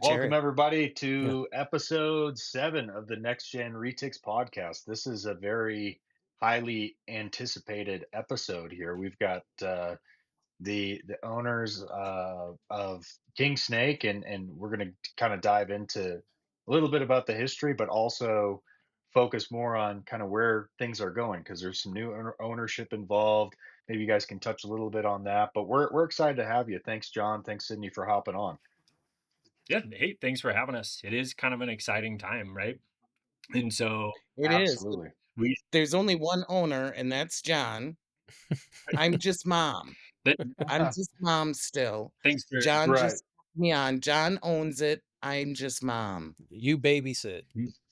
Welcome, Sure. everybody, Yeah. to episode 7 of the Next Gen Retics podcast. This is a very highly anticipated episode here. We've got the owners of King Snake, and we're going to kind of dive into a little bit about the history, but also focus more on kind of where things are going because there's some new ownership involved. Maybe you guys can touch a little bit on that, but we're excited to have you. Thanks, John. Thanks, Sydney, for hopping on. Yeah, hey, thanks for having us. It is kind of an exciting time, right? And so It is. Absolutely. we There's only one owner, and that's John. I'm just mom. that I'm just mom still. thanks for John Right. just put me on. John owns it. I'm just mom. You babysit.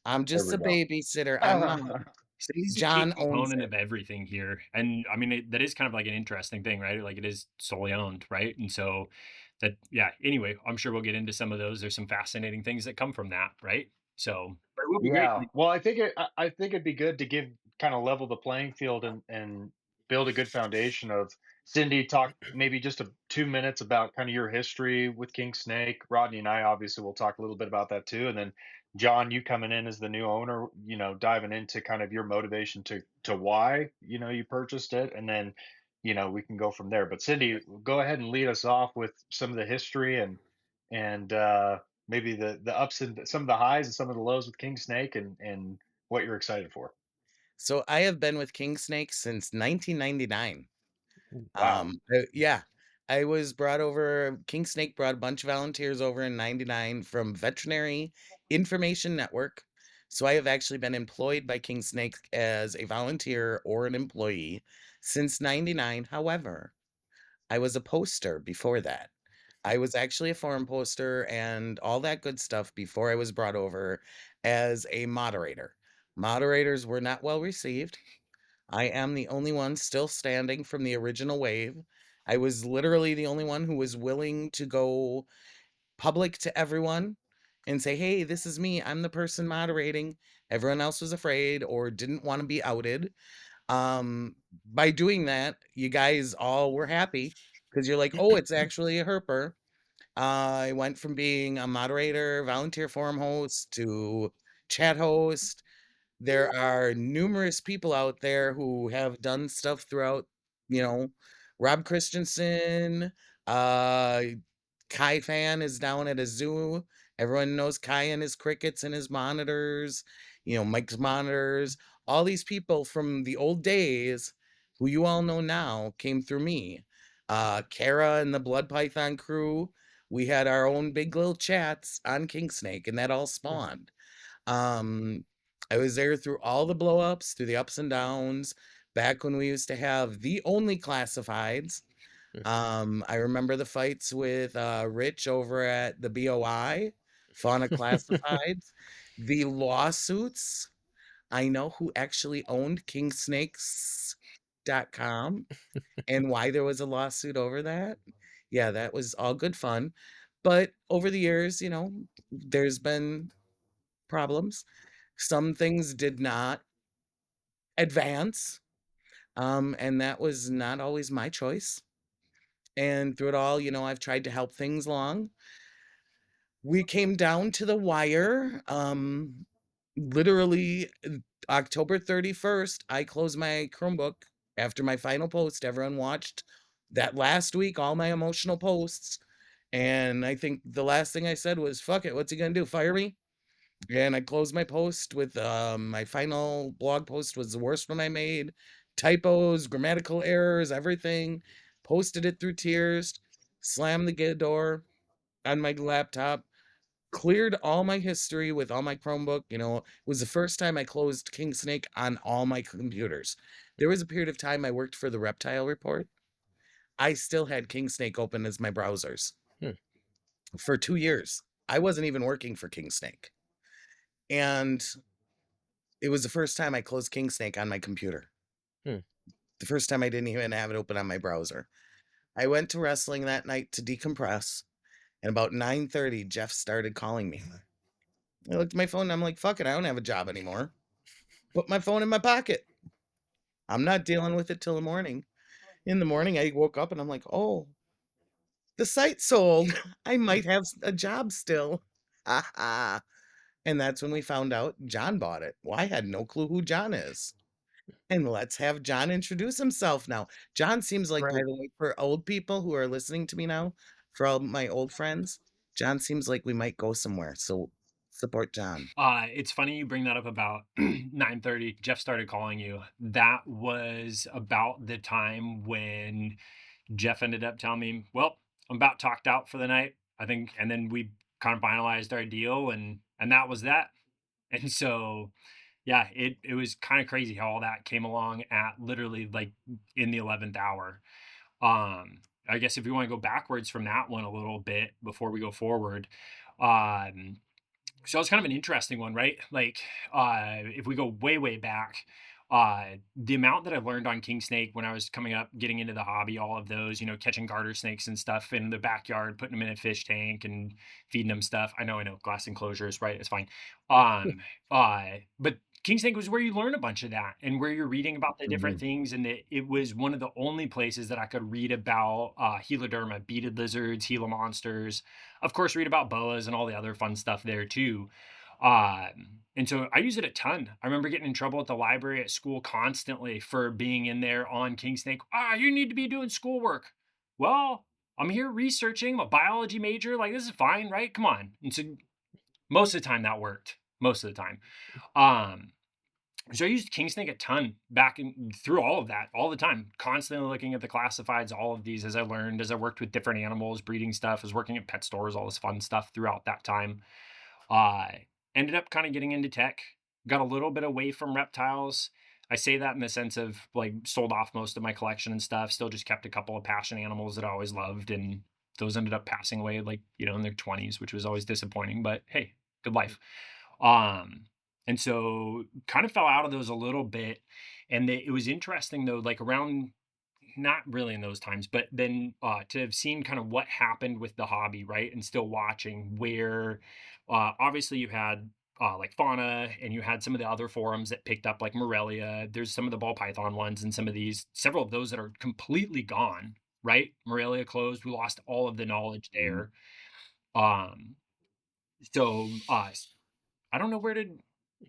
I'm There just we a go. babysitter. I'm mom. Cindy's a key John owns component it. of everything here. And I mean that is kind of like an interesting thing, right? Like it is solely owned, right? And so that yeah, anyway, I'm sure we'll get into some of those. There's some fascinating things that come from that, right? So but it will be great. Yeah. Well, I think it'd be good to give kind of level the playing field and build a good foundation of Cindy, talk maybe just 2 minutes about kind of your history with King Snake. Rodney and I obviously will talk a little bit about that too. And then John, you coming in as the new owner, diving into kind of your motivation to why, you purchased it. And then, we can go from there. But Cindy, go ahead and lead us off with some of the history and maybe the ups and some of the highs and some of the lows with King Snake and what you're excited for. So I have been with King Snake since 1999. Wow. Yeah. I was brought over. King Snake brought a bunch of volunteers over in 99 from Veterinary Information Network. So I have actually been employed by King Snake as a volunteer or an employee since 99. However, I was a poster before that. I was actually a forum poster and all that good stuff before I was brought over as a moderator. Moderators were not well received. I am the only one still standing from the original wave. I was literally the only one who was willing to go public to everyone and say, "Hey, this is me. I'm the person moderating." Everyone else was afraid or didn't want to be outed. By doing that, you guys all were happy because you're like, "Oh, it's actually a herper." I went from being a moderator, volunteer forum host to chat host. There are numerous people out there who have done stuff throughout, you know, Rob Christensen, uh, Kai Fan is down at a zoo. Everyone knows Kai and his crickets and his monitors, Mike's monitors. All these people from the old days who you all know now came through me. Kara and the Blood Python crew, we had our own big little chats on King Snake, and that all spawned. Um, I was there through all the blow ups, through the ups and downs, back when we used to have the only classifieds. I remember the fights with Rich over at the BOI, Fauna Classifieds, the lawsuits. I know who actually owned kingsnakes.com and why there was a lawsuit over that. Yeah, that was all good fun. But over the years, there's been problems. Some things did not advance, and that was not always my choice. And through it all, I've tried to help things along. We came down to the wire. Literally, October 31st, I closed my Chromebook after my final post. Everyone watched that last week, all my emotional posts. And I think the last thing I said was, fuck it, what's he going to do? Fire me? And I closed my post with my final blog post was the worst one I made. Typos, grammatical errors, everything. Posted it through tears, slammed the door on my laptop, cleared all my history with all my Chromebook. It was the first time I closed King Snake on all my computers. There was a period of time I worked for the Reptile Report. I still had King Snake open as my browsers Hmm. for 2 years. I wasn't even working for King Snake. And it was the first time I closed King Snake on my computer. Hmm. The first time I didn't even have it open on my browser. I went to wrestling that night to decompress, and about 9:30, Jeff started calling me. I looked at my phone and I'm like, fuck it, I don't have a job anymore. Put my phone in my pocket. I'm not dealing with it till the morning. In the morning, I woke up and I'm like, oh, the site sold. I might have a job still. And that's when we found out John bought it. Well, I had no clue who John is. And let's have John introduce himself now. John seems like, by Right. the way, for old people who are listening to me now, for all my old friends, John seems like we might go somewhere. So support John. It's funny you bring that up about 9:30. Jeff started calling you. That was about the time when Jeff ended up telling me, "Well, I'm about talked out for the night, I think," and then we kind of finalized our deal, and that was that. And so, yeah, it was kind of crazy how all that came along at literally like in the 11th hour. I guess if we want to go backwards from that one a little bit before we go forward, um, so it's kind of an interesting one, right? Like, if we go way, way back, the amount that I learned on king snake when I was coming up, getting into the hobby, all of those, catching garter snakes and stuff in the backyard, putting them in a fish tank and feeding them stuff. I know, glass enclosures, right? It's fine. But king snake was where you learn a bunch of that and where you're reading about the different Mhm. things. And it was one of the only places that I could read about heloderma, beaded lizards, gila monsters, of course, read about boas and all the other fun stuff there too. And so I use it a ton. I remember getting in trouble at the library at school constantly for being in there on king snake. You need to be doing schoolwork. Well, I'm here researching. I'm a biology major. Like, this is fine, right? Come on. And so most of the time that worked. Most of the time. Um, so I used king snake a ton back in through all of that all the time, constantly looking at the classifieds, all of these as I learned, as I worked with different animals, breeding stuff, I was working at pet stores, all this fun stuff throughout that time. I ended up kind of getting into tech, got a little bit away from reptiles. I say that in the sense of like sold off most of my collection and stuff, still just kept a couple of passion animals that I always loved. And those ended up passing away like, in their 20s, which was always disappointing, but hey, good life. Um, and so kind of fell out of those a little bit. And it was interesting though, like around not really in those times, but then to have seen kind of what happened with the hobby, right? And still watching where obviously you had like fauna and you had some of the other forums that picked up like Morelia. There's some of the ball python ones and some of these, several of those that are completely gone, right? Morelia closed. We lost all of the knowledge Mhm. there. Um, so I don't know where to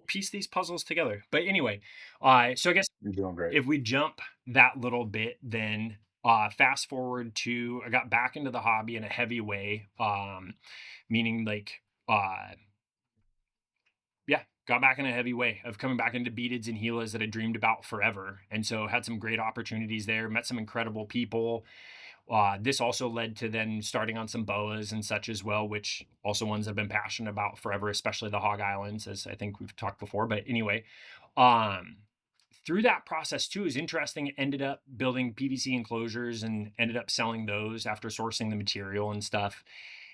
piece these puzzles together. But anyway, so I guess You're doing great. if we jump that little bit, then fast forward to I got back into the hobby in a heavy way, meaning like yeah, got back in a heavy way of coming back into beateds and helas that I dreamed about forever, and so had some great opportunities there. Met some incredible people. This also led to then starting on some boas and such as well, which also ones I've been passionate about forever, especially the Hog Islands, as I think we've talked before. But anyway, um, through that process too is interesting. Ended up building PVC enclosures and ended up selling those after sourcing the material and stuff.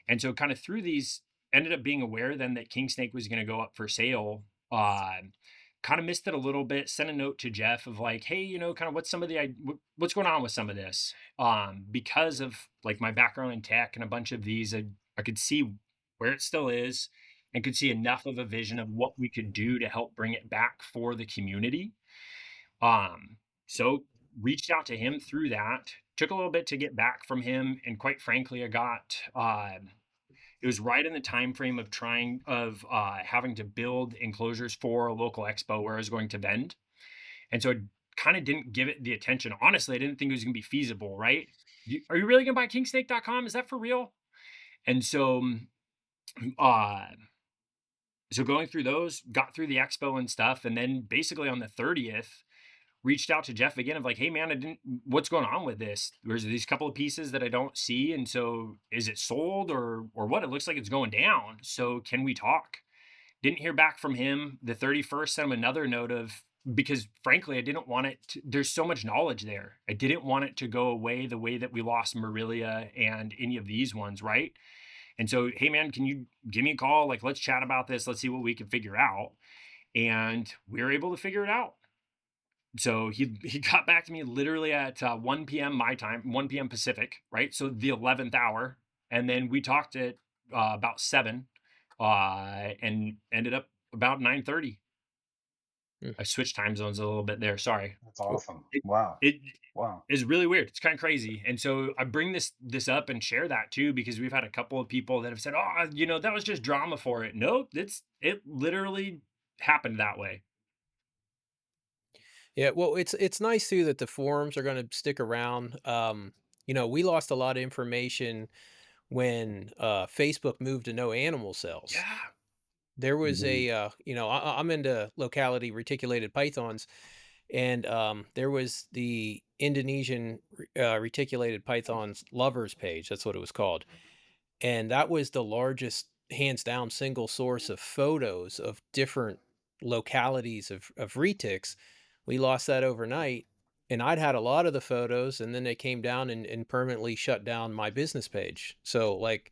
And so kind of through these, ended up being aware then that King Snake was going to go up for sale. Uh, Kind of missed it a little bit. Sent a note to Jeff of like, hey, kind of what's some of the what's going on with some of this? Because of like my background in tech and a bunch of these, I could see where it still is and could see enough of a vision of what we could do to help bring it back for the community. So reached out to him through that. Took a little bit to get back from him, and quite frankly, I got it was right in the time frame of having to build enclosures for a local expo where I was going to vend, and so I kind of didn't give it the attention. Honestly, I didn't think it was going to be feasible. Right? Are you really going to buy kingsnake.com? Is that for real? And uh, so going through those, got through the expo and stuff, and then basically on the 30th, reached out to Jeff again of like, hey man, what's going on with this? There's these couple of pieces that I don't see. And so is it sold or what? It looks like it's going down. So can we talk? Didn't hear back from him. The 31st sent him another note of because frankly, I didn't want there's so much knowledge there. I didn't want it to go away the way that we lost Marilia and any of these ones, right? And so, hey man, can you give me a call? Like, let's chat about this. Let's see what we can figure out. And we were able to figure it out. So he got back to me literally at 1 p.m. my time, 1 p.m. Pacific, right? So the 11th hour, and then we talked at about 7, and ended up about 9:30. Mm. I switched time zones a little bit there. Sorry. That's awesome. It Wow. it Wow. is really weird. It's kind of crazy. And so I bring this up and share that too because we've had a couple of people that have said, "Oh, that was just drama for it." Nope, it literally happened that way. Yeah, well, it's nice too that the forums are gonna stick around. We lost a lot of information when Facebook moved to no animal cells. Yeah. There was Mhm. I'm into locality reticulated pythons, and there was the Indonesian reticulated pythons lovers page. That's what it was called, and that was the largest, hands down, single source of photos of different localities of retics. We lost that overnight, and I'd had a lot of the photos, and then they came down and permanently shut down my business page. So, like,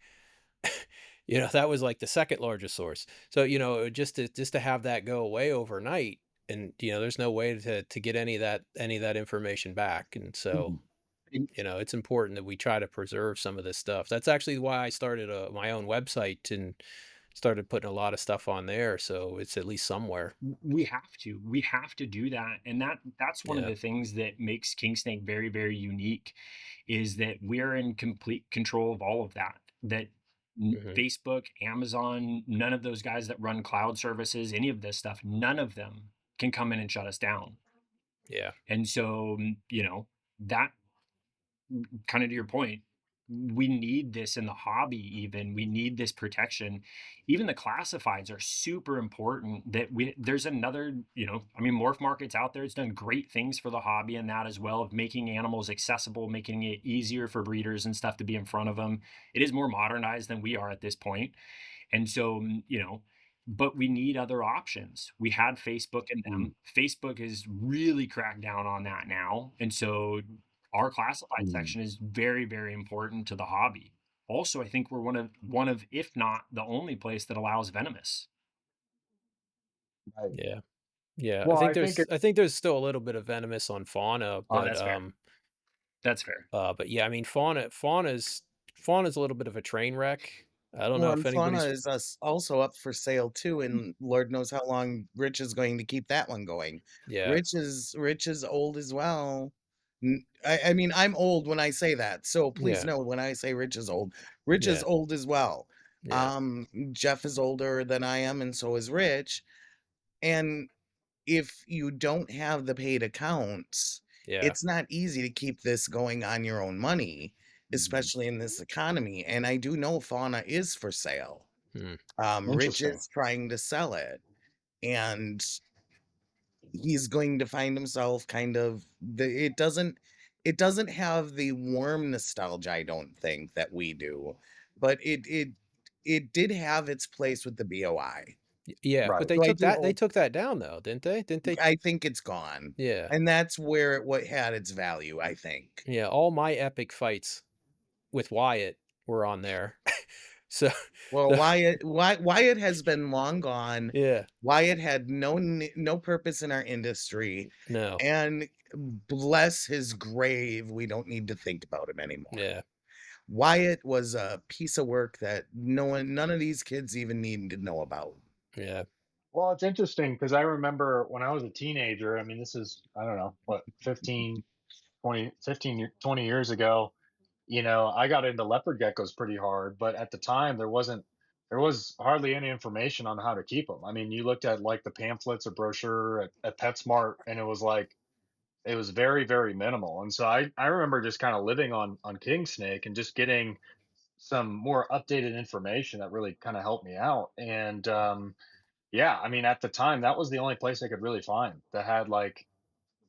that was like the second largest source. So, just to have that go away overnight, and there's no way to get any of that information back. And so, Mhm. And it's important that we try to preserve some of this stuff. That's actually why I started my own website and started putting a lot of stuff on there, so it's at least somewhere. We have to do that, and that's one of Yeah. the things that makes Kingsnake very, very unique is that we're in complete control of all of that. That Mhm. Facebook, Amazon, none of those guys that run cloud services, any of this stuff, none of them can come in and shut us down. Yeah. And so, that kind of to your point, we need this in the hobby even. We need this protection. Even the classifieds are super important that there's another, I mean, Morph Market's out there. It's done great things for the hobby and that as well of making animals accessible, making it easier for breeders and stuff to be in front of them. It is more modernized than we are at this point. And so, but we need other options. We had Facebook and Mm, them. Facebook has really cracked down on that now. And so our classified mm. section is very, very important to the hobby. Also, I think we're one of, if not the only place that allows venomous. Right. Yeah. Yeah. I Well, think I think there's it I think there's still a little bit of venomous on fauna, Oh, that's fair. That's fair. but yeah, I mean, fauna's a little bit of a train wreck. I don't know well, if and fauna anybody's. is also up for sale too, and Lord knows how long Rich is going to keep that one going. Yeah. Rich is old as well. I mean, I'm old when I say that, so please Yeah. know when I say Rich is old, Rich is Yeah. old as well. Yeah. Jeff is older than I am, and so is Rich. And if you don't have the paid accounts, Yeah. it's not easy to keep this going on your own money, mm, especially in this economy. And I do know fauna is for sale. Hmm. Rich interesting. is trying to sell it, and he's going to find himself kind of it doesn't have the warm nostalgia, I don't think, that we do, but it did have its place with the BOI. Yeah, but Right. So I do they hope took that down though, didn't they? Didn't they? I think it's gone. Yeah. And that's where what had its value, I think. Yeah, all my epic fights with Wyatt were on there. So Well, so Wyatt has been long gone. yeah, Wyatt had no purpose in our industry, no. and bless his grave, we don't need to think about him anymore. Yeah. Wyatt was a piece of work that none of these kids even need to know about. Yeah. Well, it's interesting because I remember when I was a teenager, I mean, this is, I don't know, what, 15, 20, 15, 20 years ago, I got into leopard geckos pretty hard, but at the time there was hardly any information on how to keep them. I mean, you looked at like the pamphlets or brochure at PetSmart, and it was like it was very, very minimal. And so I remember just kind of living on king snake and just getting some more updated information that really kind of helped me out. And yeah, I mean, at the time, that was the only place I could really find that had like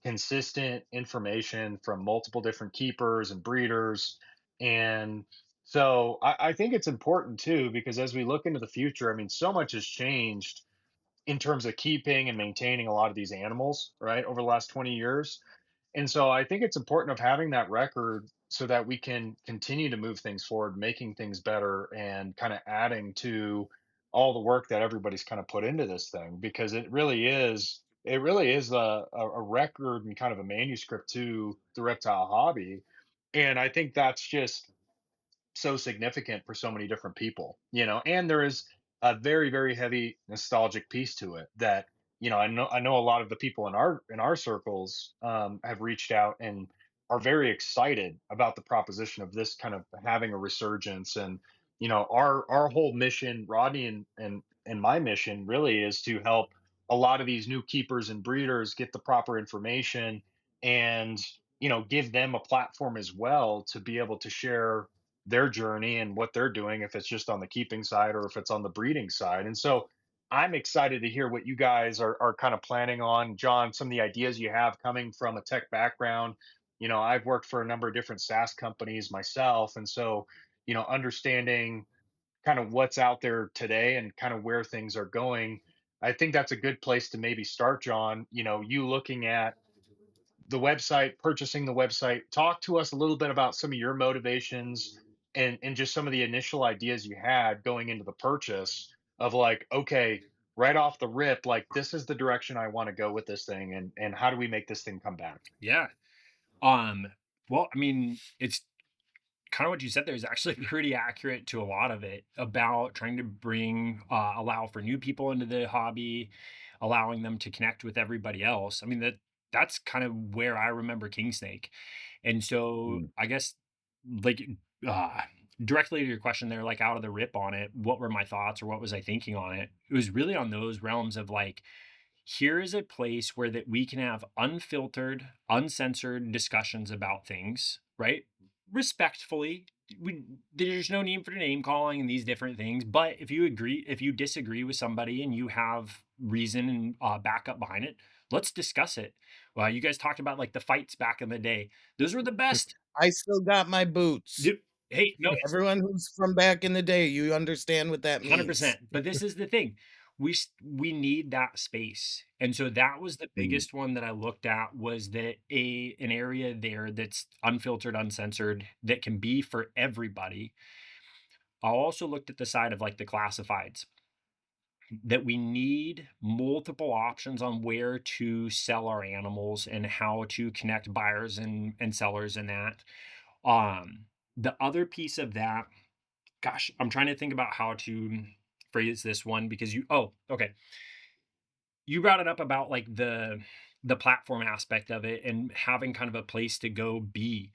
consistent information from multiple different keepers and breeders. And so I think it's important too, because as we look into the future, I mean, so much has changed in terms of keeping and maintaining a lot of these animals, right, over the last 20 years. And so I think it's important of having that record so that we can continue to move things forward, making things better and kind of adding to all the work that everybody's kind of put into this thing because it really is a record and kind of a manuscript to the reptile hobby. And I think that's just so significant for so many different people, and there is a very, very heavy nostalgic piece to it that, I know a lot of the people in our circles have reached out and are very excited about the proposition of this kind of having a resurgence. And our whole mission, Rodney and my mission, really is to help a lot of these new keepers and breeders get the proper information, and give them a platform as well to be able to share their journey and what they're doing, if it's just on the keeping side or if it's on the breeding side. And so I'm excited to hear what you guys are kind of planning on, John. Some of the ideas you have coming from a tech background. I've worked for a number of different SaaS companies myself, and so understanding kind of what's out there today and kind of where things are going, I think that's a good place to maybe start, John. You looking at the website, purchasing the website. Talk to us a little bit about some of your motivations and just some of the initial ideas you had going into the purchase of, like, okay, right off the rip, like, this is the direction I want to go with this thing, and how do we make this thing come back? Yeah. Um, well, I mean, it's kind of what you said there is actually pretty accurate to a lot of it about trying to allow for new people into the hobby, allowing them to connect with everybody else. I mean, that's kind of where I remember King Snake. And so Mm, I guess, like, uh directly to your question there, like out of the rip on it, what were my thoughts or what was I thinking on it? It was really on those realms of like, here is a place where that we can have unfiltered, uncensored discussions about things, right? Respectfully. There's no need for name calling and these different things. But if you disagree with somebody and you have reason and backup behind it, let's discuss it. Well, you guys talked about like the fights back in the day. Those were the best. I still got my boots. Dude, hey, no, Everyone who's from back in the day, you understand what that means. 100%. But this is the thing. We need that space. And so that was the mm, biggest one that I looked at, was that an area there that's unfiltered, uncensored, that can be for everybody. I also looked at the side of like the classifieds, that we need multiple options on where to sell our animals and how to connect buyers and sellers in that. The other piece of that, gosh, I'm trying to think about how to phrase this one, because okay. You brought it up about like the platform aspect of it and having kind of a place to go be.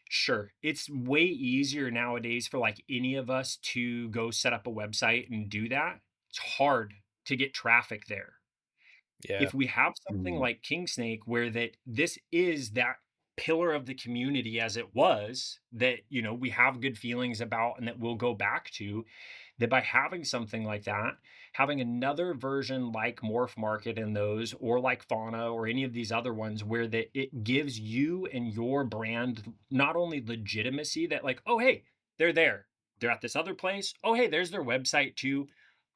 Sure, it's way easier nowadays for like any of us to go set up a website and do that. It's hard to get traffic there. Yeah. If we have something mm, like King Snake, where that this is that pillar of the community as it was, that we have good feelings about and that we'll go back to, that by having something like that, having another version like Morph Market in those, or like Fauna, or any of these other ones, where that it gives you and your brand not only legitimacy, that like, oh hey, they're there, they're at this other place, oh hey, there's their website too,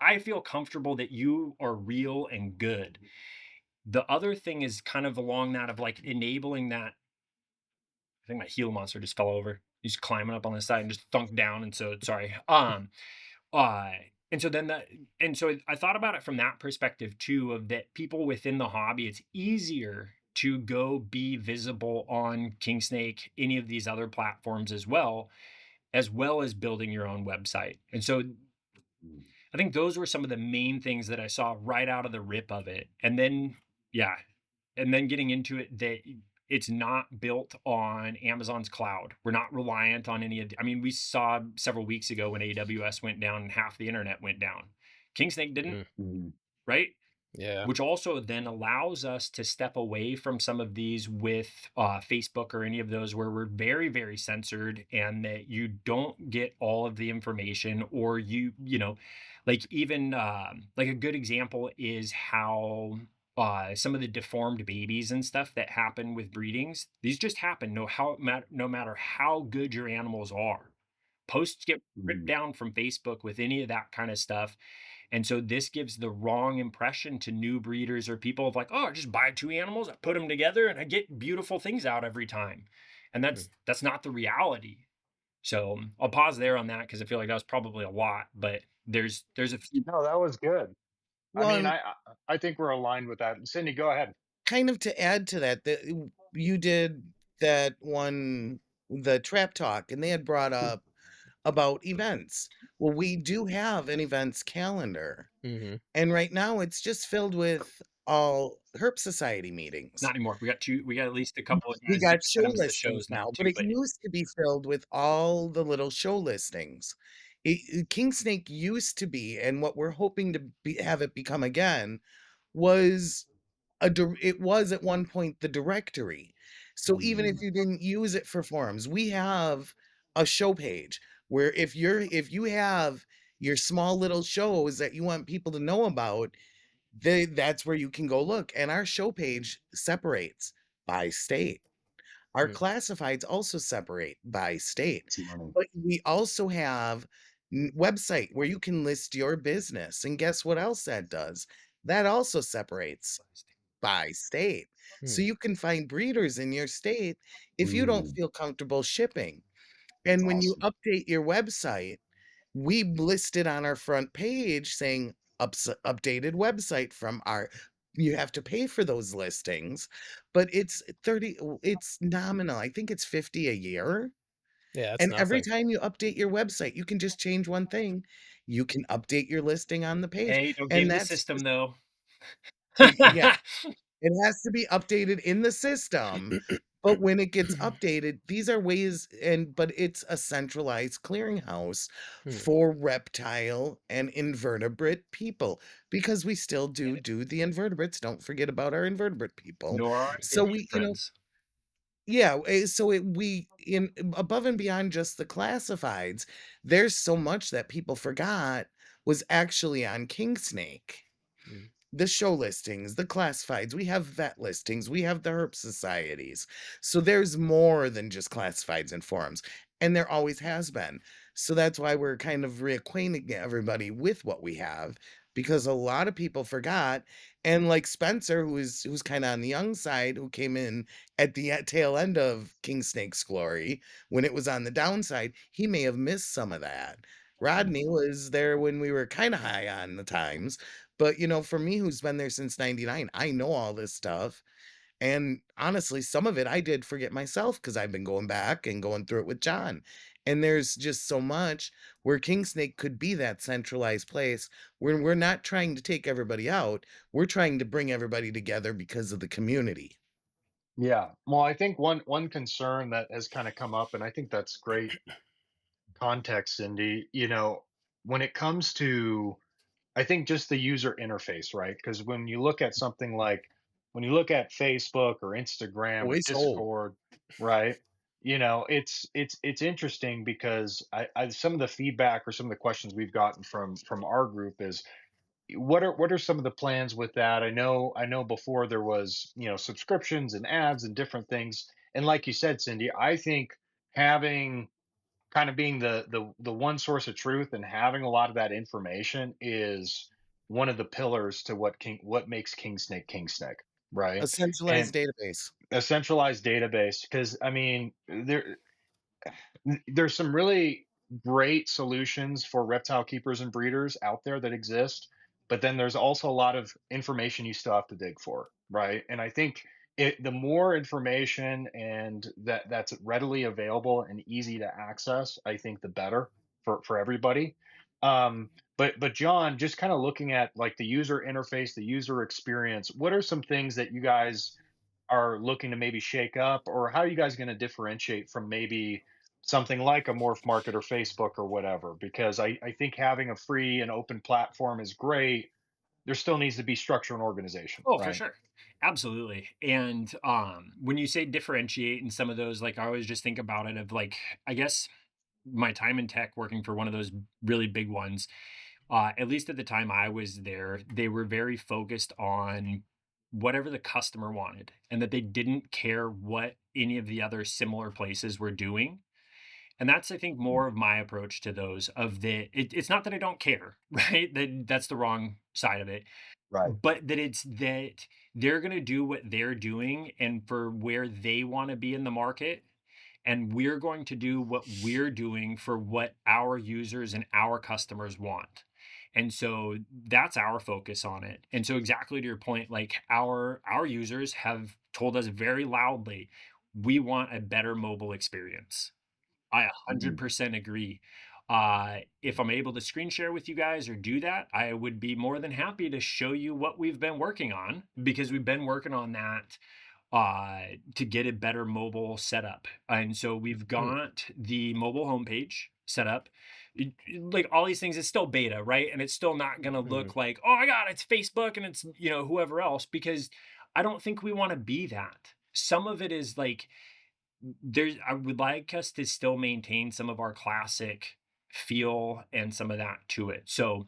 I feel comfortable that you are real and good. The other thing is kind of along that of like enabling that. I think my Gila monster just fell over. He's climbing up on the side and just thunked down. And so sorry. Uh, and so then that, and so I thought about it from that perspective too, of that people within the hobby, it's easier to go be visible on King Snake, any of these other platforms as well as building your own website. And so mm, I think those were some of the main things that I saw right out of the rip of it. And then, yeah, and then getting into it, that it's not built on Amazon's cloud. We're not reliant on any of I mean, we saw several weeks ago when AWS went down and half the internet went down. Kingsnake didn't, Mm. mm, right? Yeah. Which also then allows us to step away from some of these with Facebook or any of those, where we're very, very censored, and that you don't get all of the information, or like even like a good example is how some of the deformed babies and stuff that happen with breedings, these just happen no matter how good your animals are. Posts get ripped mm, down from Facebook with any of that kind of stuff, and so this gives the wrong impression to new breeders or people of like, oh, I just buy two animals, I put them together, and I get beautiful things out every time. And Mm. that's not the reality. So I'll pause there on that because I feel like that was probably a lot, but there's a few. no, that was good. I Well, mean, and I think we're aligned with that. Cindy, go ahead. kind of to add to that, you did that one, the Trap Talk, and they had brought up about events. Well, we do have an events calendar. Mm-hmm. And right now it's just filled with all Herp Society meetings. Not anymore. We got at least a couple of We guys that got send show them to the listings shows now now, but too, it but used to be filled with all the little show listings. King Snake used to be, and what we're hoping to have it become again, was it was at one point the directory. So even if Mm. you didn't use it for forums, we have a show page where if you have your small little shows that you want people to know about, that's where you can go look. And our show page separates by state. Our Mm, classifieds also separate by state, It's money. but we also have website where you can list your business. And guess what else that does? That also separates by state. So mm, you can find breeders in your state if you don't Mm, feel comfortable shipping. that's And when you awesome. update your website, we list it on our front page saying updated website from our you have to pay for those listings, but it's nominal. I think it's 50 a year. yeah, that's And every nothing. time you update your website, you can just change one thing. You can update your listing on the page. hey, don't And game the that's system just though. yeah. It has to be updated in the system, but when it gets updated, these are ways but it's a centralized clearinghouse Hmm, for reptile and invertebrate people because we still do the invertebrates. Don't forget about our invertebrate people. Nor our So amphibian friends. yeah, so we in above and beyond just the classifieds, there's so much that people forgot was actually on King Snake, mm, the show listings, the classifieds, we have vet listings, we have the herp societies. So there's more than just classifieds and forums, and there always has been. So that's why we're kind of reacquainting everybody with what we have because a lot of people forgot. And like Spencer, who's kind of on the young side, who came in at the tail end of King Snake's glory when it was on the downside, he may have missed some of that. Rodney was there when we were kind of high on the times, but, for me who's been there since '99, I know all this stuff, and honestly, some of it I did forget myself because 'cause I've been going back and going through it with John, and there's just so much where Kingsnake could be that centralized place where we're not trying to take everybody out, we're trying to bring everybody together because of the community. Yeah. Well, I think one concern that has kind of come up, and I think that's great context, Cindy. When it comes to, I think just the user interface, right? Because when you look at Facebook or Instagram or Always hold. Discord, right? It's interesting because some of the feedback or some of the questions we've gotten from our group is what are some of the plans with that? I know before there was, subscriptions and ads and different things. And like you said, Cindy, I think having kind of being the one source of truth and having a lot of that information is one of the pillars to what makes King Snake, A right? centralized And database. a centralized database, because I mean there's some really great solutions for reptile keepers and breeders out there that exist, but then there's also a lot of information you still have to dig for, right? And I think the more information and that's readily available and easy to access, I think the better for everybody. But John, just kind of looking at like the user interface, the user experience, what are some things that you guys are looking to maybe shake up, or how are you guys going to differentiate from maybe something like a Morph Market or Facebook or whatever? Because I think having a free and open platform is great. There still needs to be structure and organization, Oh, for right? sure. Absolutely. And when you say differentiate in some of those, like I always just think about it of like, I guess my time in tech working for one of those really big ones, at least at the time I was there, they were very focused on whatever the customer wanted and that they didn't care what any of the other similar places were doing. And that's, I think, more of my approach to those of it's not that I don't care, right? That's the wrong side of it, Right. but that it's that they're going to do what they're doing and for where they want to be in the market, and we're going to do what we're doing for what our users and our customers want. And so that's our focus on it. And so exactly to your point, like our users have told us very loudly, we want a better mobile experience. I Mhm. 100% agree. If I'm able to screen share with you guys or do that, I would be more than happy to show you what we've been working on, because we've been working on that to get a better mobile setup. And so we've Hmm. got the mobile homepage set up. Like all these things, it's still beta, right? And it's still not going to Hmm. look like, oh my God, it's Facebook and it's, whoever else, because I don't think we want to be that. Some of it is like, I would like us to still maintain some of our classic feel and some of that to it. So,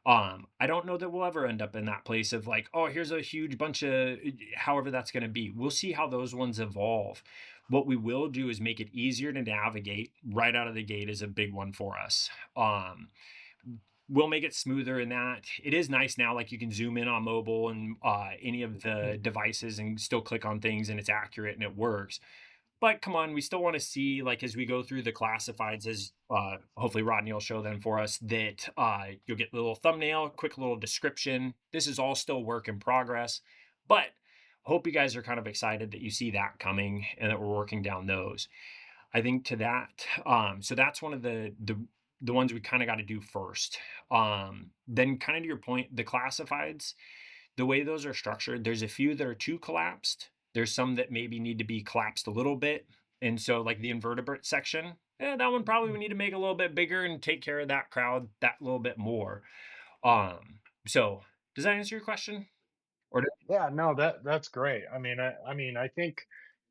I don't know that we'll ever end up in that place of like, oh, here's a huge bunch of however that's going to be. We'll see how those ones evolve. What we will do is make it easier to navigate right out of the gate is a big one for us. We'll make it smoother in that it is nice now. Like you can zoom in on mobile and any of the devices and still click on things and it's accurate and it works, but come on, we still want to see, like, as we go through the classifieds, as hopefully Rodney will show them for us, that you'll get the little thumbnail, quick little description. This is all still work in progress, but hope you guys are kind of excited that you see that coming and that we're working down those. I think to that, so that's one of the ones we kind of got to do first. Then, kind of to your point, the classifieds, the way those are structured, there's a few that are too collapsed. There's some that maybe need to be collapsed a little bit. And so, like the invertebrate section, that one probably we need to make a little bit bigger and take care of that crowd that little bit more. So does that answer your question? Or Yeah, no, that's great. I think,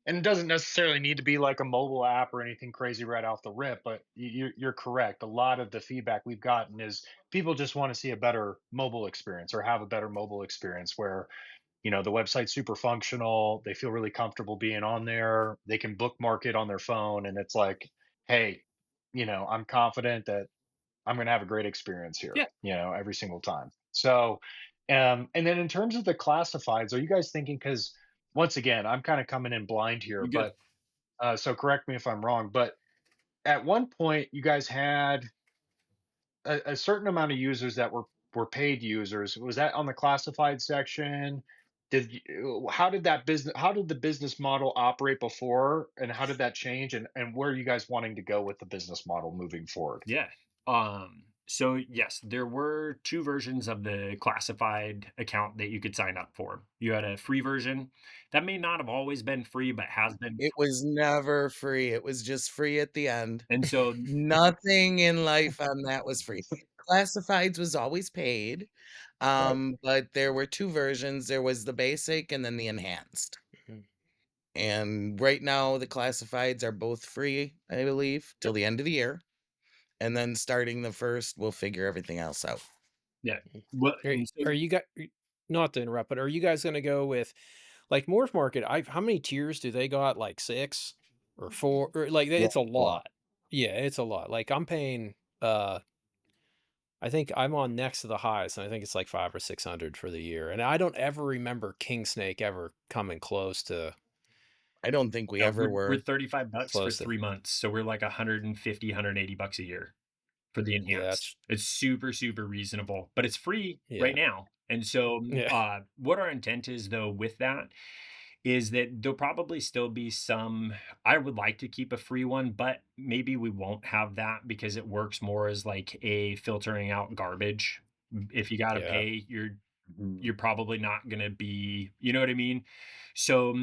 and it doesn't necessarily need to be like a mobile app or anything crazy right off the rip, but you're correct. A lot of the feedback we've gotten is people just want to see a better mobile experience or have a better mobile experience where, the website's super functional, they feel really comfortable being on there, they can bookmark it on their phone, and it's like, hey, I'm confident that I'm going to have a great experience here, yeah, every single time. So, and then in terms of the classifieds, are you guys thinking? Because once again, I'm kind of coming in blind here, you're good. but so correct me if I'm wrong. But at one point, you guys had a certain amount of users that were paid users. Was that on the classified section? How did that business? How did the business model operate before, and how did that change? And where are you guys wanting to go with the business model moving forward? Yeah. So yes, there were two versions of the classified account that you could sign up for. You had a free version that may not have always been free, but has been. It was never free, it was just free at the end. And so, Nothing in life on that was free. Classifieds was always paid, Right. but there were 2 versions, there was the basic and then the enhanced. Hmm. And right now, the classifieds are both free, I believe, till yep, the end of the year, and then starting the 1st, we'll figure everything else out. yeah. Well, and so Are you guys, not to interrupt, but are you guys going to go with like Morph Market? How many tiers do they got? Like six or four? Or like Yeah. it's a Well, lot. Yeah, it's a lot. Like I'm paying. I think I'm on next to the highest, and I think it's like 500 or 600 for the year. And I don't ever remember King Snake ever coming I don't think we yeah, ever we're were. 35 bucks for close to. 3 months, so we're like 150, 180 bucks a year for the Yeah, enhanced. that's It's super, super reasonable, but it's free right yeah, now. And so, yeah, what our intent is though with that is that there'll probably still be some. I would like to keep a free one, but maybe we won't have that because it works more as like a filtering out garbage. If you got to yeah. pay, you're mhm. probably not going to be, you know what I mean? So,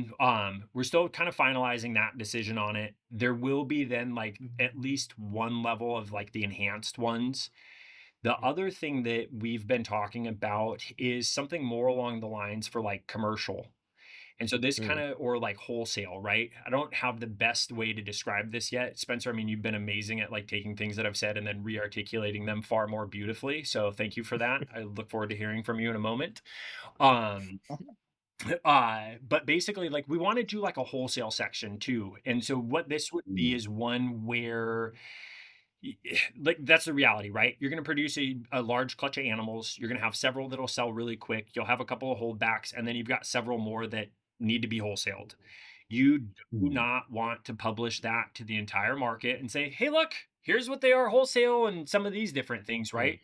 we're still kind of finalizing that decision on it. There will be then like at least one level of like the enhanced ones. The other thing that we've been talking about is something more along the lines for like commercial. And so this kind Mm. of, or like wholesale, right? I don't have the best way to describe this yet. Spencer, I mean, you've been amazing at like taking things that I've said and then re-articulating them far more beautifully. So thank you for that. I look forward to hearing from you in a moment. Um, but basically, like we want to do like a wholesale section too. And so what this would be Mm. is one where like that's the reality, right? You're going to produce a large clutch of animals. You're going to have several that'll sell really quick. You'll have a couple of holdbacks, and then you've got several more that need to be wholesaled. You do Mm. not want to publish that to the entire market and say, hey, look, here's what they are wholesale and some of these different things, Mm. right?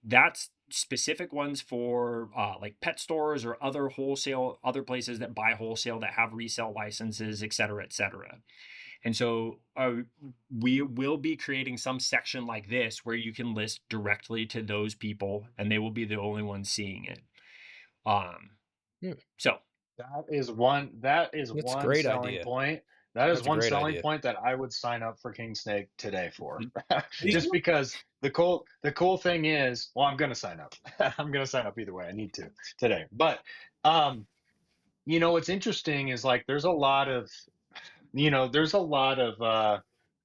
That's specific ones for like pet stores or other wholesale, other places that buy wholesale that have resale licenses, et cetera, et cetera. And so we will be creating some section like this where you can list directly to those people and they will be the only ones seeing it. Um, Hmm, so That is that's a one great selling idea. point. That is That's a one great selling idea. point that I would sign up for King Snake today for. the, Just because the cool thing is, well, I'm gonna sign up. I'm gonna sign up either way. I need to today. But um, what's interesting is like there's a lot of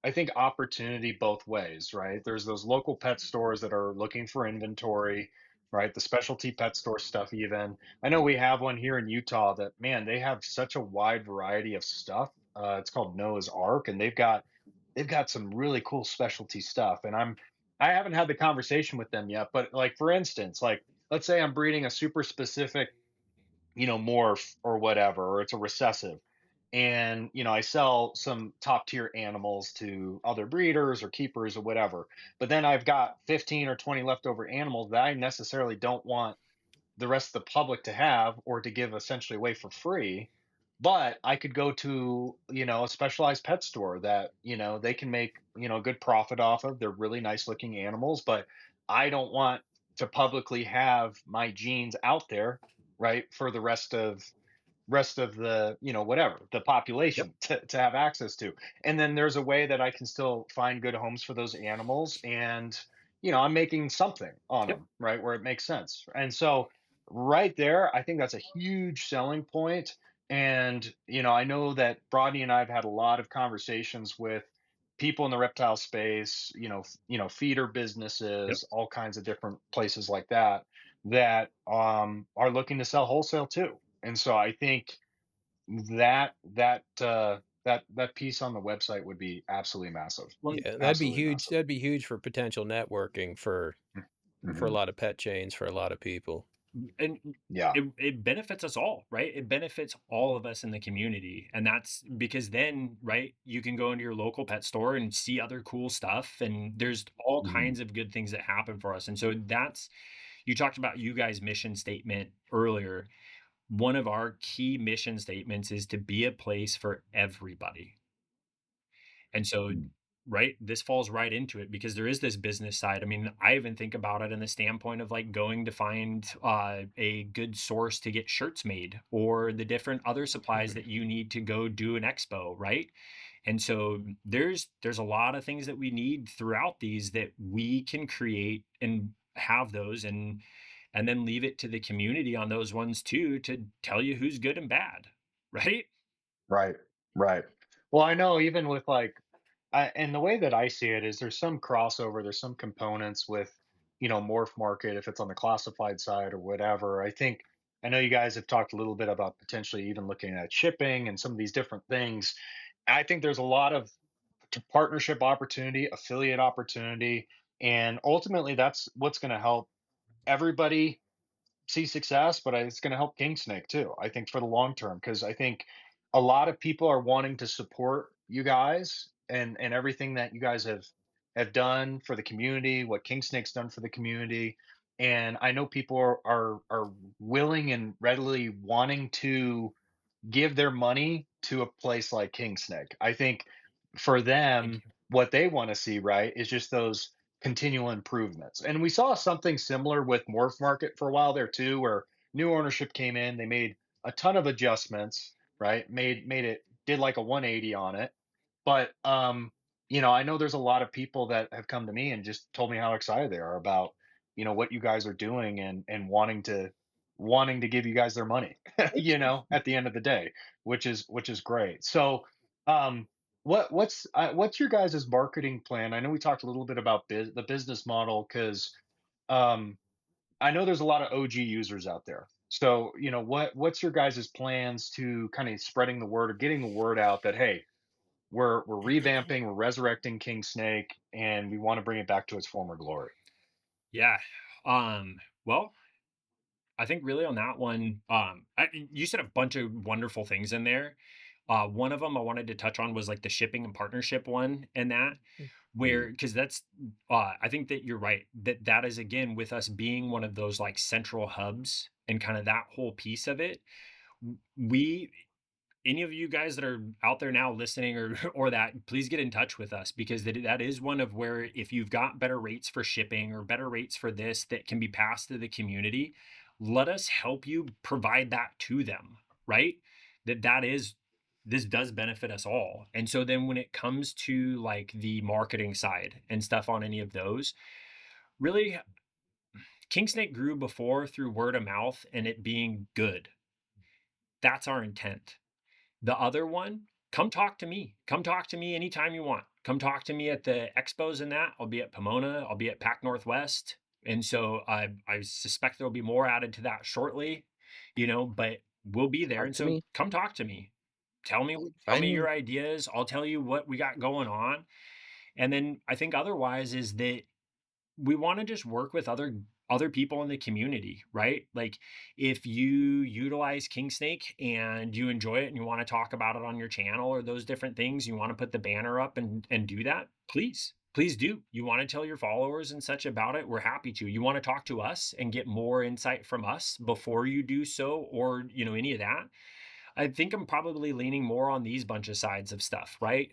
I think opportunity both ways, right? There's those local pet stores that are looking for inventory, right? The specialty pet store stuff even. I know we have one here in Utah that, man, they have such a wide variety of stuff. It's called Noah's Ark, and they've got some really cool specialty stuff. And I haven't had the conversation with them yet, but like for instance, like let's say I'm breeding a super specific morph or whatever, or it's a recessive. And, I sell some top tier animals to other breeders or keepers or whatever. But then I've got 15 or 20 leftover animals that I necessarily don't want the rest of the public to have or to give essentially away for free. But I could go to, a specialized pet store that, they can make, a good profit off of. They're really nice looking animals, but I don't want to publicly have my genes out there, right, for the rest of the whatever the yep, population to have access to. And then there's a way that I can still find good homes for those animals, and I'm making something on yep, them, right, where it makes sense. And so right there, I think that's a huge selling point. And I know that Rodney and I have had a lot of conversations with people in the reptile space, feeder yep. businesses, all kinds of different places like that are looking to sell wholesale too. And so I think that piece on the website would be absolutely massive. Well, Yeah, that'd be Absolutely huge. massive. That'd be huge for potential networking for a Hmm. lot of pet chains, for a lot of people. and Yeah. it benefits us all, right? It benefits all of us in the community. And that's because then, right, you can go into your local pet store and see other cool stuff. And there's all Hmm. kinds of good things that happen for us. And so that's, you talked about you guys' mission statement earlier. One of our key mission statements is to be a place for everybody. And so, right, this falls right into it because there is this business side. I mean, I even think about it in the standpoint of like going to find a good source to get shirts made or the different other supplies Mhm. that you need to go do an expo, right? And so there's a lot of things that we need throughout these that we can create and have those and then leave it to the community on those ones too to tell you who's good and bad, right? Right. Right. Well, I know even with like and the way that I see it is there's some crossover, there's some components with, Morph Market, if it's on the classified side or whatever. I know you guys have talked a little bit about potentially even looking at shipping and some of these different things. I think there's a lot of partnership opportunity, affiliate opportunity, and ultimately that's what's going to help everybody see success, but it's going to help King Snake too. I think for the long term, because I think a lot of people are wanting to support you guys and everything that you guys have done for the community, what King Snake's done for the community, and I know people are willing and readily wanting to give their money to a place like King Snake. I think for Thank them, you. what they want to see, right, is just those continual improvements. And we saw something similar with Morph Market for a while there too, where new ownership came in, they made a ton of adjustments, right? Made it did like a 180 on it. But I know there's a lot of people that have come to me and just told me how excited they are about, what you guys are doing and wanting to give you guys their money, Thank you. at the end of the day, which is great. So, what's your guys' marketing plan? I know we talked a little bit about the business model because um, I know there's a lot of OG users out there. So, what's your guys' plans to kind of spreading the word or getting the word out that hey, we're revamping, we're resurrecting King Snake, and we want to bring it back to its former glory. Yeah. Well, I think really on that one, you said a bunch of wonderful things in there. One of them I wanted to touch on was like the shipping and partnership one and that where Mhm. because that's I think that you're right that that is again with us being one of those like central hubs and kind of that whole piece of it. We any of you guys that are out there now listening or or that, please get in touch with us because that is one of where if you've got better rates for shipping or better rates for this that can be passed to the community, let us help you provide that to them, right? That is this does benefit us all. And so then when it comes to like the marketing side and stuff on any of those, really Kingsnake grew before through word of mouth and it being good. That's our intent. The other one, come talk to me. Come talk to me anytime you want. Come talk to me at the expos and that. I'll be at Pomona. I'll be at Pac Northwest. And so I suspect there'll be more added to that shortly, but we'll be there. Talk And to so me. come talk to me. Tell Find me me. your ideas. I'll tell you what we got going on. And then I think otherwise is that we want to just work with other people in the community, right? Like if you utilize Kingsnake and you enjoy it and you want to talk about it on your channel or those different things, you want to put the banner up and do that, please do. You want to tell your followers and such about it, we're happy to. You want to talk to us and get more insight from us before you do so, or any of that. I think I'm probably leaning more on these bunch of sides of stuff, right?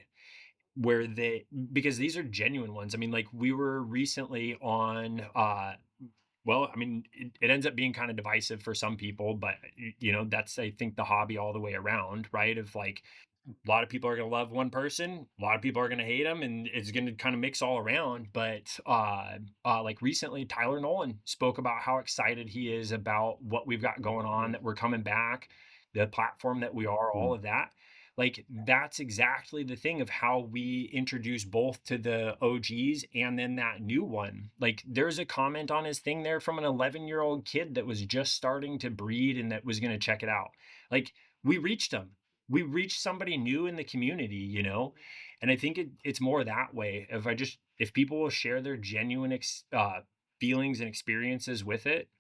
Where they because these are genuine ones. I mean, like we were recently on well, I mean, it ends up being kind of divisive for some people, but that's I think the hobby all the way around, right? Of like a lot of people are going to love one person, a lot of people are going to hate them, and it's going to kind of mix all around. But like recently, Tyler Nolan spoke about how excited he is about what we've got going on, that we're coming back, the platform that we are, all Mm. of that. Like that's exactly the thing of how we introduce both to the OGs and then that new one. Like there's a comment on his thing there from an 11-year-old kid that was just starting to breed and that was going to check it out. Like we reached him, we reach somebody new in the community, and I think it's more that way. If people will share their genuine feelings and experiences with it,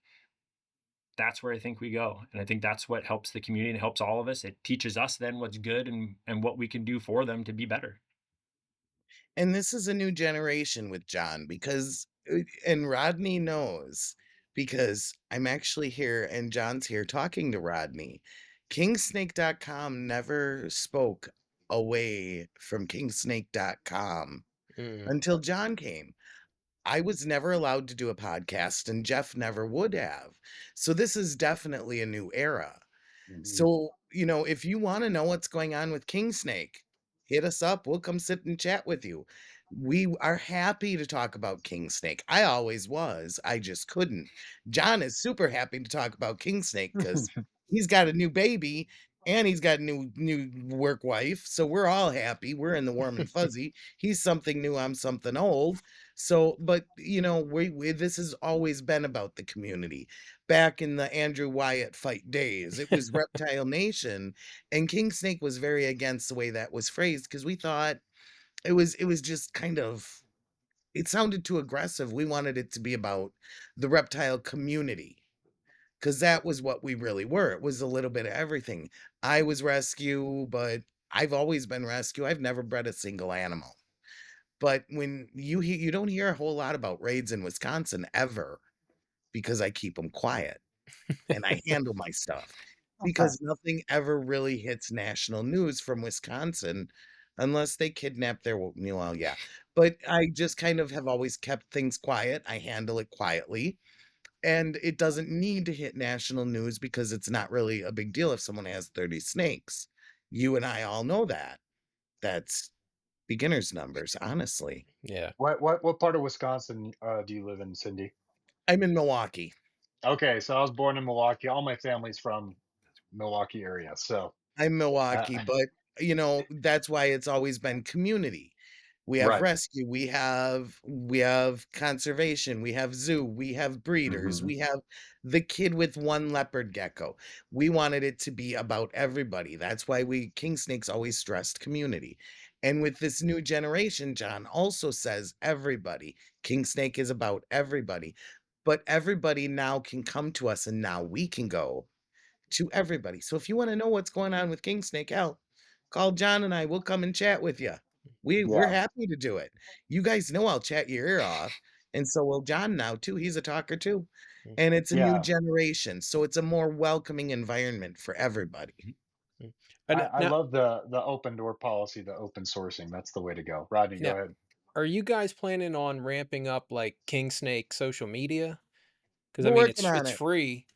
that's where I think we go, and I think that's what helps the community and helps all of us. It teaches us then what's good and what we can do for them to be better. And this is a new generation with John because and Rodney knows because I'm actually here and John's here talking to Rodney. Kingsnake.com never spoke away from kingsnake.com Mm. until John came. I was never allowed to do a podcast and Jeff never would have. So this is definitely a new era. Mhm. So, if you wanna know what's going on with King Snake, hit us up, we'll come sit and chat with you. We are happy to talk about King Snake. I always was, I just couldn't. John is super happy to talk about King Snake because 'cause he's got a new baby and he's got a new work wife, so we're all happy, we're in the warm and fuzzy. He's something new, I'm something old. So, but, we this has always been about the community back in the Andrew Wyatt fight days. It was Reptile Nation, and King Snake was very against the way that was phrased because we thought it was just kind of it sounded too aggressive. We wanted it to be about the reptile community because that was what we really were. It was a little bit of everything. I was rescue, but I've always been rescue. I've never bred a single animal. But when you don't hear a whole lot about raids in Wisconsin ever because I keep them quiet. And I handle my stuff Okay. because nothing ever really hits national news from Wisconsin unless they kidnap their well, yeah. But I just kind of have always kept things quiet. I handle it quietly, and it doesn't need to hit national news because it's not really a big deal if someone has 30 snakes. You and I all know that. That's beginner's numbers, honestly. Yeah. What part of Wisconsin do you live in, Cindy? I'm in Milwaukee. Okay, so I was born in Milwaukee. All my family's from Milwaukee area. So I'm uh, Milwaukee, but, that's why it's always been community. We have right. rescue, we have conservation, we have zoo, we have breeders, Hmm. we have the kid with 1 leopard gecko. We wanted it to be about everybody. That's why King Snake's always stressed community. And with this new generation, John also says everybody. King Snake is about everybody. But everybody now can come to us and now we can go to everybody. So if you want to know what's going on with King Snake, hell, call John and I. We'll come and chat with you. We're Yeah. happy to do it. You guys know I'll chat your ear off, and so will John now too. He's a talker too, Mm. and it's a new Yeah. generation, so it's a more welcoming environment for everybody. Mm. I Now, love the open door policy, the open sourcing. That's the way to go. Rodney, go now, ahead. are you guys planning on ramping up like King Snake social media? Because I We're mean, working on it's it. free.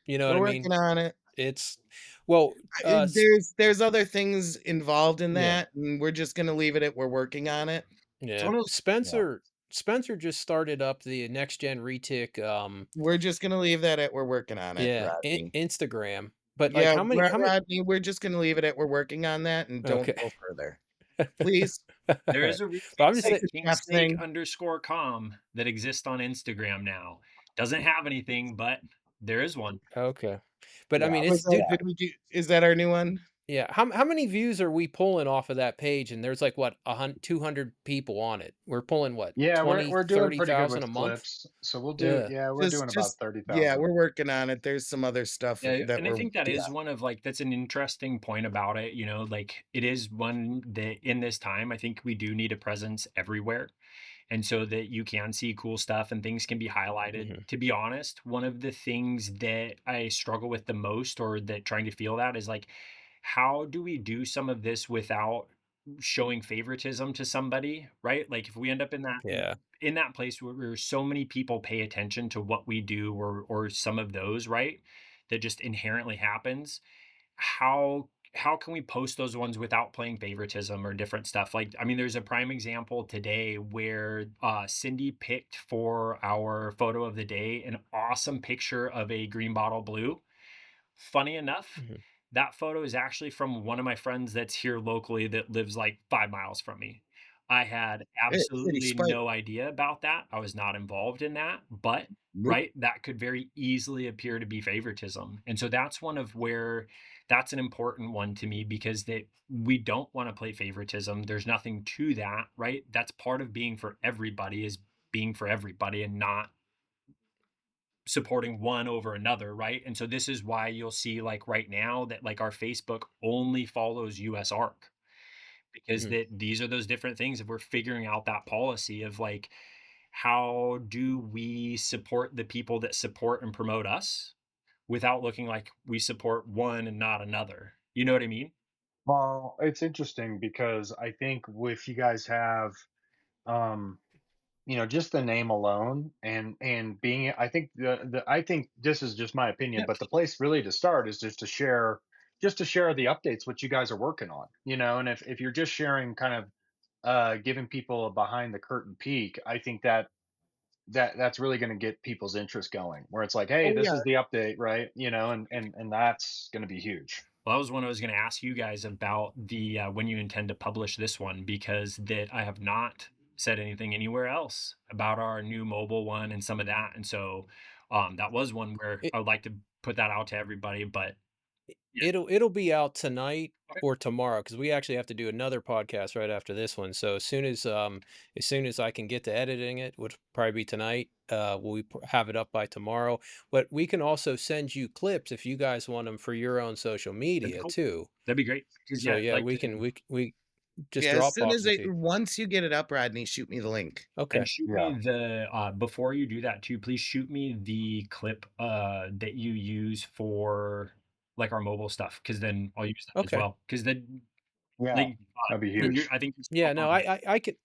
You know what We're I working mean? on it. It's well, There's other things involved in yeah, that, and we're just gonna leave it at we're working on it. It's yeah. one of those. Yeah. Spencer just started up the next gen retic. We're just gonna leave that at we're working on it, Yeah, Rodney. Instagram. But like, Yeah, how many? Rodney, we're just gonna leave it at we're working on that and don't Okay. go further. Please. All There right. is a But retic I'm just Like saying. site, the chef thing. kingsnake_com, that exists on Instagram now. Doesn't have anything, but there is one. Okay. But I Yeah. mean, Was it's that dude. Yeah. did we do is that our new one? Yeah. How many views are we pulling off of that page? And there's like what 200 people on it. We're pulling what Yeah, 20, we're doing pretty good 30,000 with a month. clips. So we'll do, Yeah. yeah, we're doing Just about yeah, 30,000. we're working on it. There's some other stuff Yeah, that and I we're think that yeah. is one of, like, that's an interesting point about it, like, it is one that in this time, I think we do need a presence everywhere, and so that you can see cool stuff and things can be highlighted. Hmm. To be honest, one of the things that I struggle with the most, or that trying to feel that, is like, how do we do some of this without showing favoritism to somebody, right? Like, if we end up in Yeah. that place where so many people pay attention to what we do, or some of those, right? That just inherently happens. How can we post those ones without playing favoritism or different stuff? Like, I mean, there's a prime example today where Cindy picked for our photo of the day an awesome picture of a green bottle blue. Funny enough, Hmm. that photo is actually from one of my friends that's here locally that lives like 5 miles from me. I had City absolutely Spike. no idea about that. I was not involved in that, but Nope. right, that could very easily appear to be favoritism. And so that's one of where that's an important one to me, because that we don't want to play favoritism. There's nothing to that, right? That's part of being for everybody, is being for everybody and not supporting one over another, right? And so this is why you'll see, like, right now, that like our Facebook only follows US ARC, because Hmm. that these are those different things. If we're figuring out that policy of, like, how do we support the people that support and promote us without looking like we support one and not another. You know what I mean? Well, it's interesting because I think if you guys have, um, just the name alone and being, I think I think this is just my opinion, Yeah. but the place really to start is just to share the updates what you guys are working on, and if you're just sharing kind of giving people a behind the curtain peek, I think that's really going to get people's interest going, where it's like, hey, Oh this yeah. is the update, right? And that's going to be huge. Well, that was one I was going to ask you guys about, the when you intend to publish this one, because that I have not said anything anywhere else about our new mobile one and some of that. And so that was one where It, I would like to put that out to everybody. But yeah, it'll be out tonight okay. or tomorrow because we actually have to do another podcast right after this one. So as soon as I can get to editing it, which will probably be tonight, have it up by tomorrow. But we can also send you clips if you guys want them for your own social That'd be media cool. too. That'd be great. Because So yeah, I'd yeah, like to. we just Yeah, as soon Dropbox as them to you. once you get it up, Rodney, shoot me the link. And Okay. shoot Yeah. me the before you do that too, please shoot me the clip that you use for like our mobile stuff, because then I'll use that as Okay. well. Because then, Yeah, like, that'd be Y- huge. I think you're Yeah, spot no, on.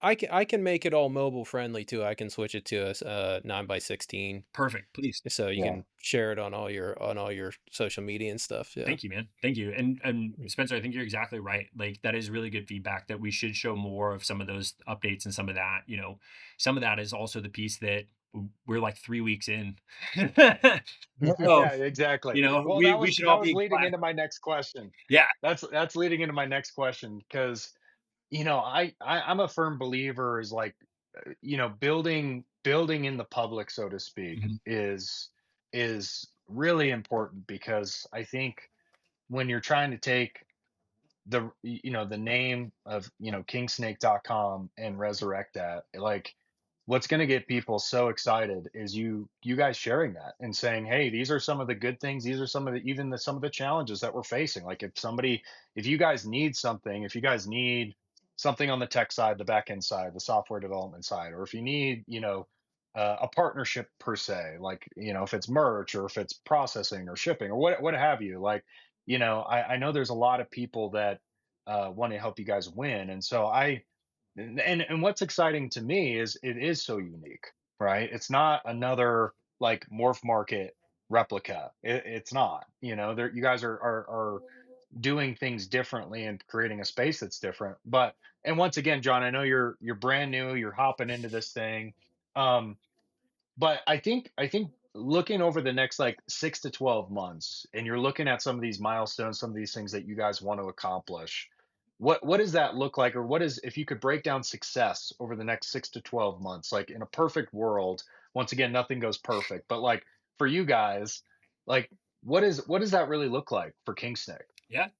I can make it all mobile friendly too. I can switch it to a 9 by 16. Perfect, please. So you Yeah. can share it on all your social media and stuff. Yeah. Thank you, man. Thank you. And Spencer, I think you're exactly right. Like, that is really good feedback, that we should show more of some of those updates and some of that. Some of that is also the piece that we're like 3 weeks in. So, Yeah, exactly. Well, we that we was should that all was be leading glad. into my next question. Yeah. That's leading into my next question because I'm a firm believer is like building in the public, so to speak, Mhm. is really important because I think when you're trying to take the name of kingsnake.com and resurrect that, like what's going to get people so excited is you guys sharing that and saying, hey, these are some of the good things, these are some of the some of the challenges that we're facing. Like if you guys need something, if you guys need something on the tech side, the back end side, the software development side, or if you need a partnership per se, like if it's merch or if it's processing or shipping or what have you, like I know there's a lot of people that want to help you guys win, and so and what's exciting to me is it is so unique, right? It's not another like Morph Market replica. It's not. You guys are doing things differently and creating a space that's different. And once again, John, I know you're brand new. You're hopping into this thing. Um, but I think looking over the next like 6 to 12 months, and you're looking at some of these milestones, some of these things that you guys want to accomplish. What does that look like, or what is, if you could break down success over the next 6 to 12 months, like in a perfect world? Once again, nothing goes perfect, but like for you guys, like what does that really look like for King Snake? Yeah.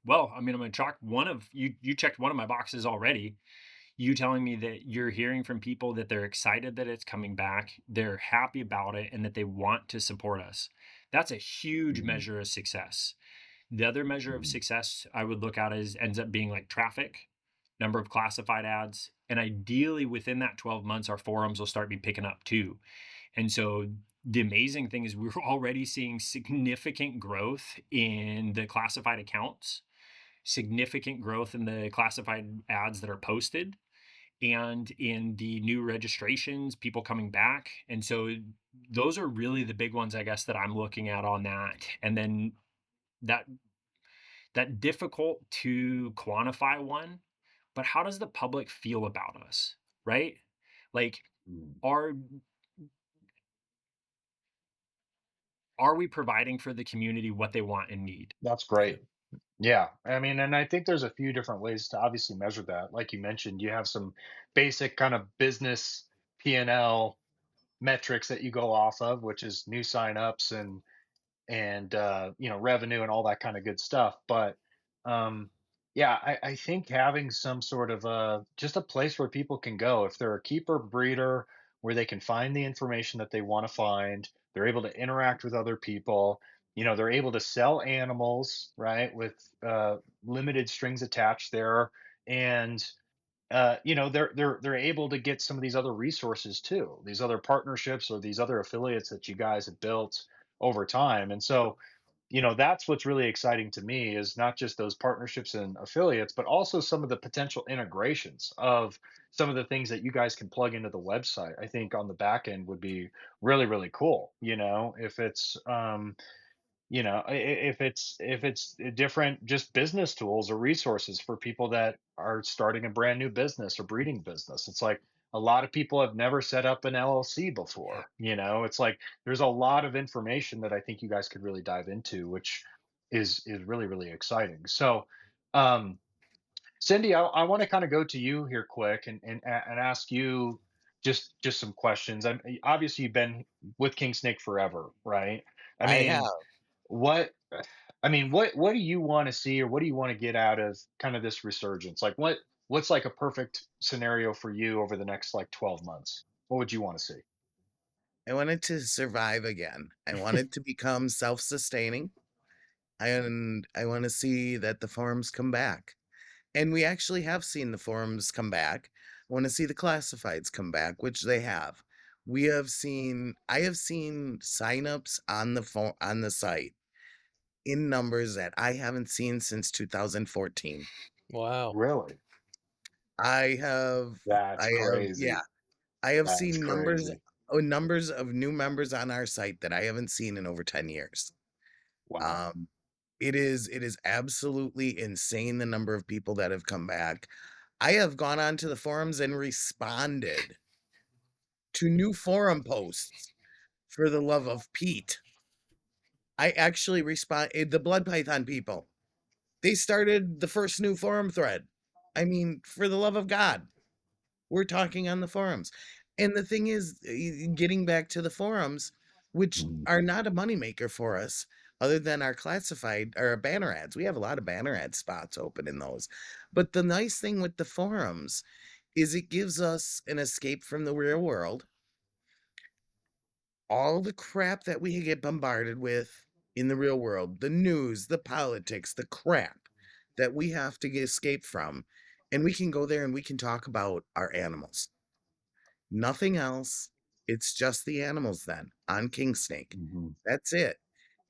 Well, I mean, I'm gonna chalk one of you. You checked one of my boxes already. You telling me that you're hearing from people that they're excited that it's coming back, they're happy about it, and that they want to support us. That's a huge Mhm, measure of success. The other measure of mhm, success I would look at is ends up being like traffic, number of classified ads, and ideally within that 12 months, our forums will start be picking up too. And so the amazing thing is we're already seeing significant growth in the classified accounts, significant growth in the classified ads that are posted, and in the new registrations, people coming back. And so those are really the big ones, I guess, that I'm looking at on that. And then that that difficult to quantify one, but how does the public feel about us, right? Like, mhm. are are we providing for the community what they want and need? That's great. Yeah, I mean, and I think there's a few different ways to obviously measure that. Like you mentioned, you have some basic kind of business P&L metrics that you go off of, which is new signups and revenue and all that kind of good stuff. But um yeah, I think having some sort of just a place where people can go if they're a keeper breeder, where they can find the information that they want to find, they're able to interact with other people, they're able to sell animals, right, with limited strings attached there. And they're able to get some of these other resources too, these other partnerships or these other affiliates that you guys have built over time. And so, that's what's really exciting to me, is not just those partnerships and affiliates, but also some of the potential integrations of some of the things that you guys can plug into the website. I think on the back end would be really, really cool. If it's if it's different just business tools or resources for people that are starting a brand new business or breeding business. It's like a lot of people have never set up an LLC Yeah. before. It's like there's a lot of information that I think you guys could really dive into, which is really, really exciting. So um Cindy, I want to kind of go to you here quick and ask you just some questions. Obviously you've been with King Snake forever, right? I I have. mean, what what do you want to see, or what do you want to get out of kind of this resurgence? Like what's like a perfect scenario for you over the next like 12 months? What would you want to see? I wanted to survive again. I wanted to become self-sustaining, and I want to see that the forums come back. And we actually have seen the forums come back. I want to see the classifieds come back, which they have. I have seen signups on on the site in numbers that I haven't seen since 2014. Wow. Really? I have That's yeah, crazy. I have That's seen crazy. numbers of new members on our site that I haven't seen in over 10 years. Wow. Um, it is absolutely insane the number of people that have come back. I have gone onto the forums and responded to new forum posts for the love of Pete. I actually the blood python people. They started the first new forum thread. I mean, for the love of God, we're talking on the forums. And the thing is, getting back to the forums, which Mhm. are not a moneymaker for us, other than our classified or our banner ads. We have a lot of banner ad spots open in those. But the nice thing with the forums is it gives us an escape from the real world. All the crap that we get bombarded with in the real world, the news, the politics, the crap that we have to escape from. And we can go there and we can talk about our animals. Nothing else. It's just the animals then on King Snake. Mhm. That's it.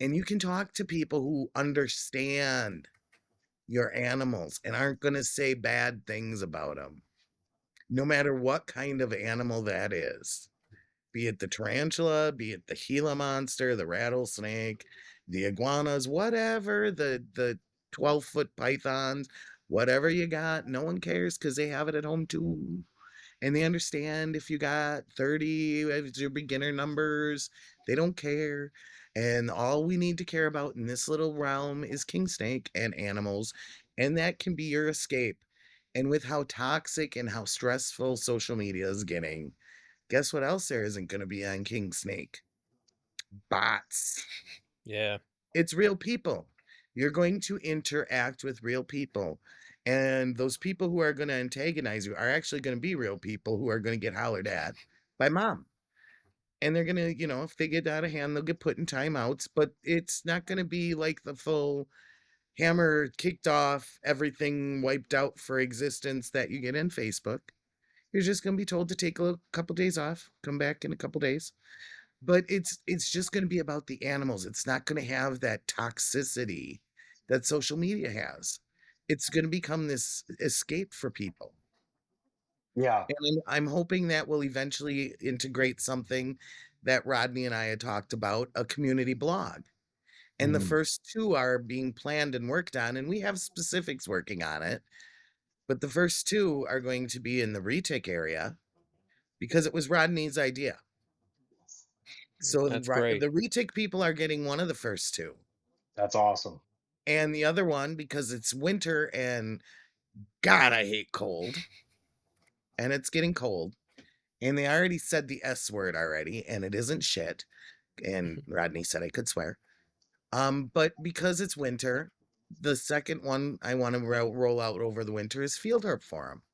And you can talk to people who understand your animals and aren't going to say bad things about them, no matter what kind of animal that is. Be it the tarantula, be it the Gila monster, the rattlesnake, the iguanas, whatever, the 12-foot pythons, whatever you got, no one cares because they have it at home too. And they understand if you got 30 as your beginner numbers, they don't care. And all we need to care about in this little realm is king snake and animals, and that can be your escape. And with how toxic and how stressful social media is getting, guess what else there isn't going to be on king snake? Bots. Yeah. It's real people. You're going to interact with real people. And those people who are going to antagonize you are actually going to be real people who are going to get hollered at by mom. And they're going to, if they get out of hand, they'll get put in timeouts, but it's not going to be like the full hammer kicked off, everything wiped out for existence that you get in Facebook. You're just going to be told to take a couple days off, come back in a couple days. But it's just going to be about the animals. It's not going to have that toxicity that social media has. It's going to become this escape for people. Yeah. And I'm hoping that will eventually integrate something that Rodney and I had talked about, a community blog. And the Mhm. first two are being planned and worked on, and we have specifics working on it. But the first two are going to be in the retic area because it was Rodney's idea. So That's great. the retic people are getting one of the first two. That's awesome. And the other one, because it's winter and God, I hate cold. And it's getting cold. And they already said the S word already, and it isn't shit. And Rodney said I could swear. But because it's winter, the second one I want to roll out over the winter is field herp forum.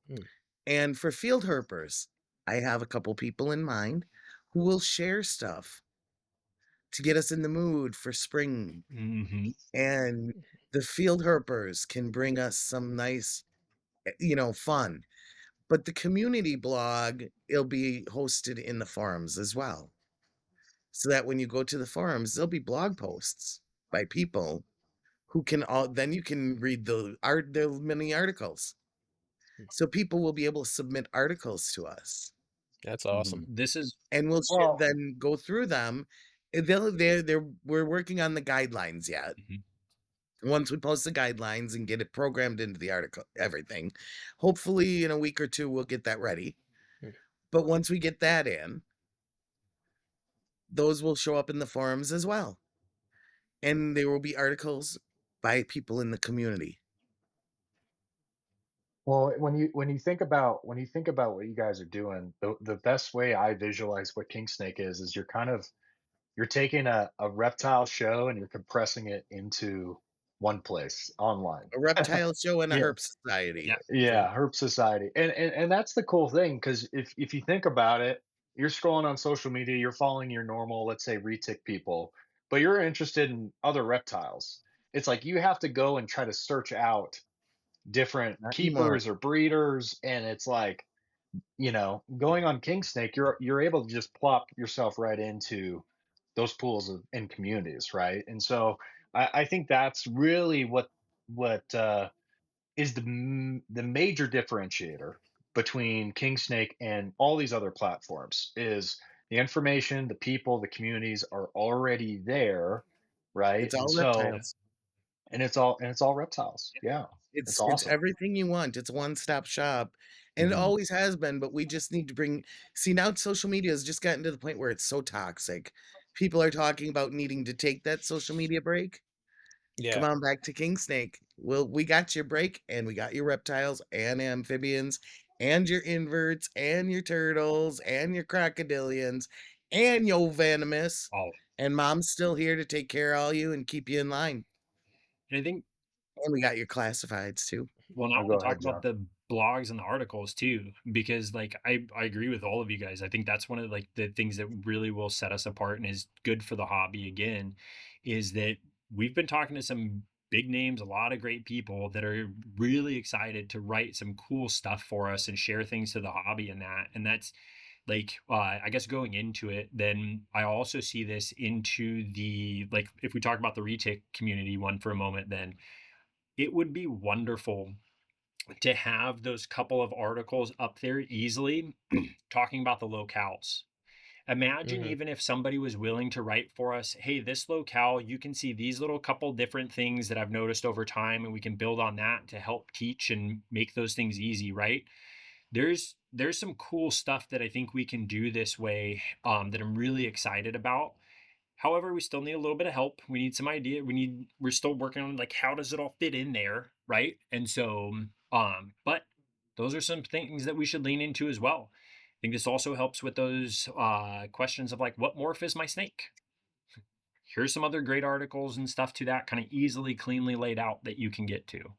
Mm. And for field herpers, I have a couple people in mind who will share stuff to get us in the mood for spring. Hmm. And the field herpers can bring us some nice, fun. But the community blog, it'll be hosted in the forums as well. So that when you go to the forums, there'll be blog posts by people who can then you can read the mini articles. So people will be able to submit articles to us. That's awesome. Mhm. This is And we'll Well, then go through them. We're working on the guidelines yet. Mhm. Once we post the guidelines and get it programmed into the article, everything, hopefully in a week or two, we'll get that ready. Mm. But once we get that in, those will show up in the forums as well. And there will be articles by people in the community. well, when you think about what you guys are doing, the best way I visualize what king snake is you're taking a reptile show and you're compressing it into one place online. A reptile show and a Yeah. herp society. yeah, Yeah, herp society. And that's the cool thing because if you think about it, you're scrolling on social media, you're following your normal, let's say, retic people, but you're interested in other reptiles. It's like you have to go and try to search out different Not anymore. keepers or breeders, and it's like, going on king snake, you're able to just plop yourself right into those pools of and communities, right? And so I think that's really what is the major differentiator between king snake and all these other platforms is the information, the people, the communities are already there, right? It's And all so yeah. reptiles. and it's all reptiles. Yeah, it's It's awesome. everything you want. It's a one-stop shop. And it Mhm. always has been, but we just need to see now social media has just gotten to the point where it's so toxic. People are talking about needing to take that social media break. Come Yeah. on back to King Snake. Well, we got your break and we got your reptiles and amphibians and your inverts and your turtles and your crocodilians and your venomous. Oh, And mom's still here to take care of all you and keep you in line. and I think, And we got your classifieds too. well, now I'll I go want to talk ahead, about John. the blogs and the articles too, because like I agree with all of you guys. I think that's one of like the things that really will set us apart and is good for the hobby again, is that we've been talking to some big names, a lot of great people that are really excited to write some cool stuff for us and share things to the hobby and that's like I guess going into it, then I also see this into the, like, if we talk about the retic community one for a moment, then it would be wonderful to have those couple of articles up there easily talking about the locales. Imagine Hmm. even if somebody was willing to write for us, hey, this locale, you can see these little couple different things that I've noticed over time, and we can build on that to help teach and make those things easy, right? There's some cool stuff that I think we can do this way, that I'm really excited about. However, we still need a little bit of help. We need some idea. We're still working on, like, how does it all fit in there, right? And so, but those are some things that we should lean into as well. I think this also helps with those questions of, like, what morph is my snake? Here's some other great articles and stuff to that kind of easily, cleanly laid out that you can get to.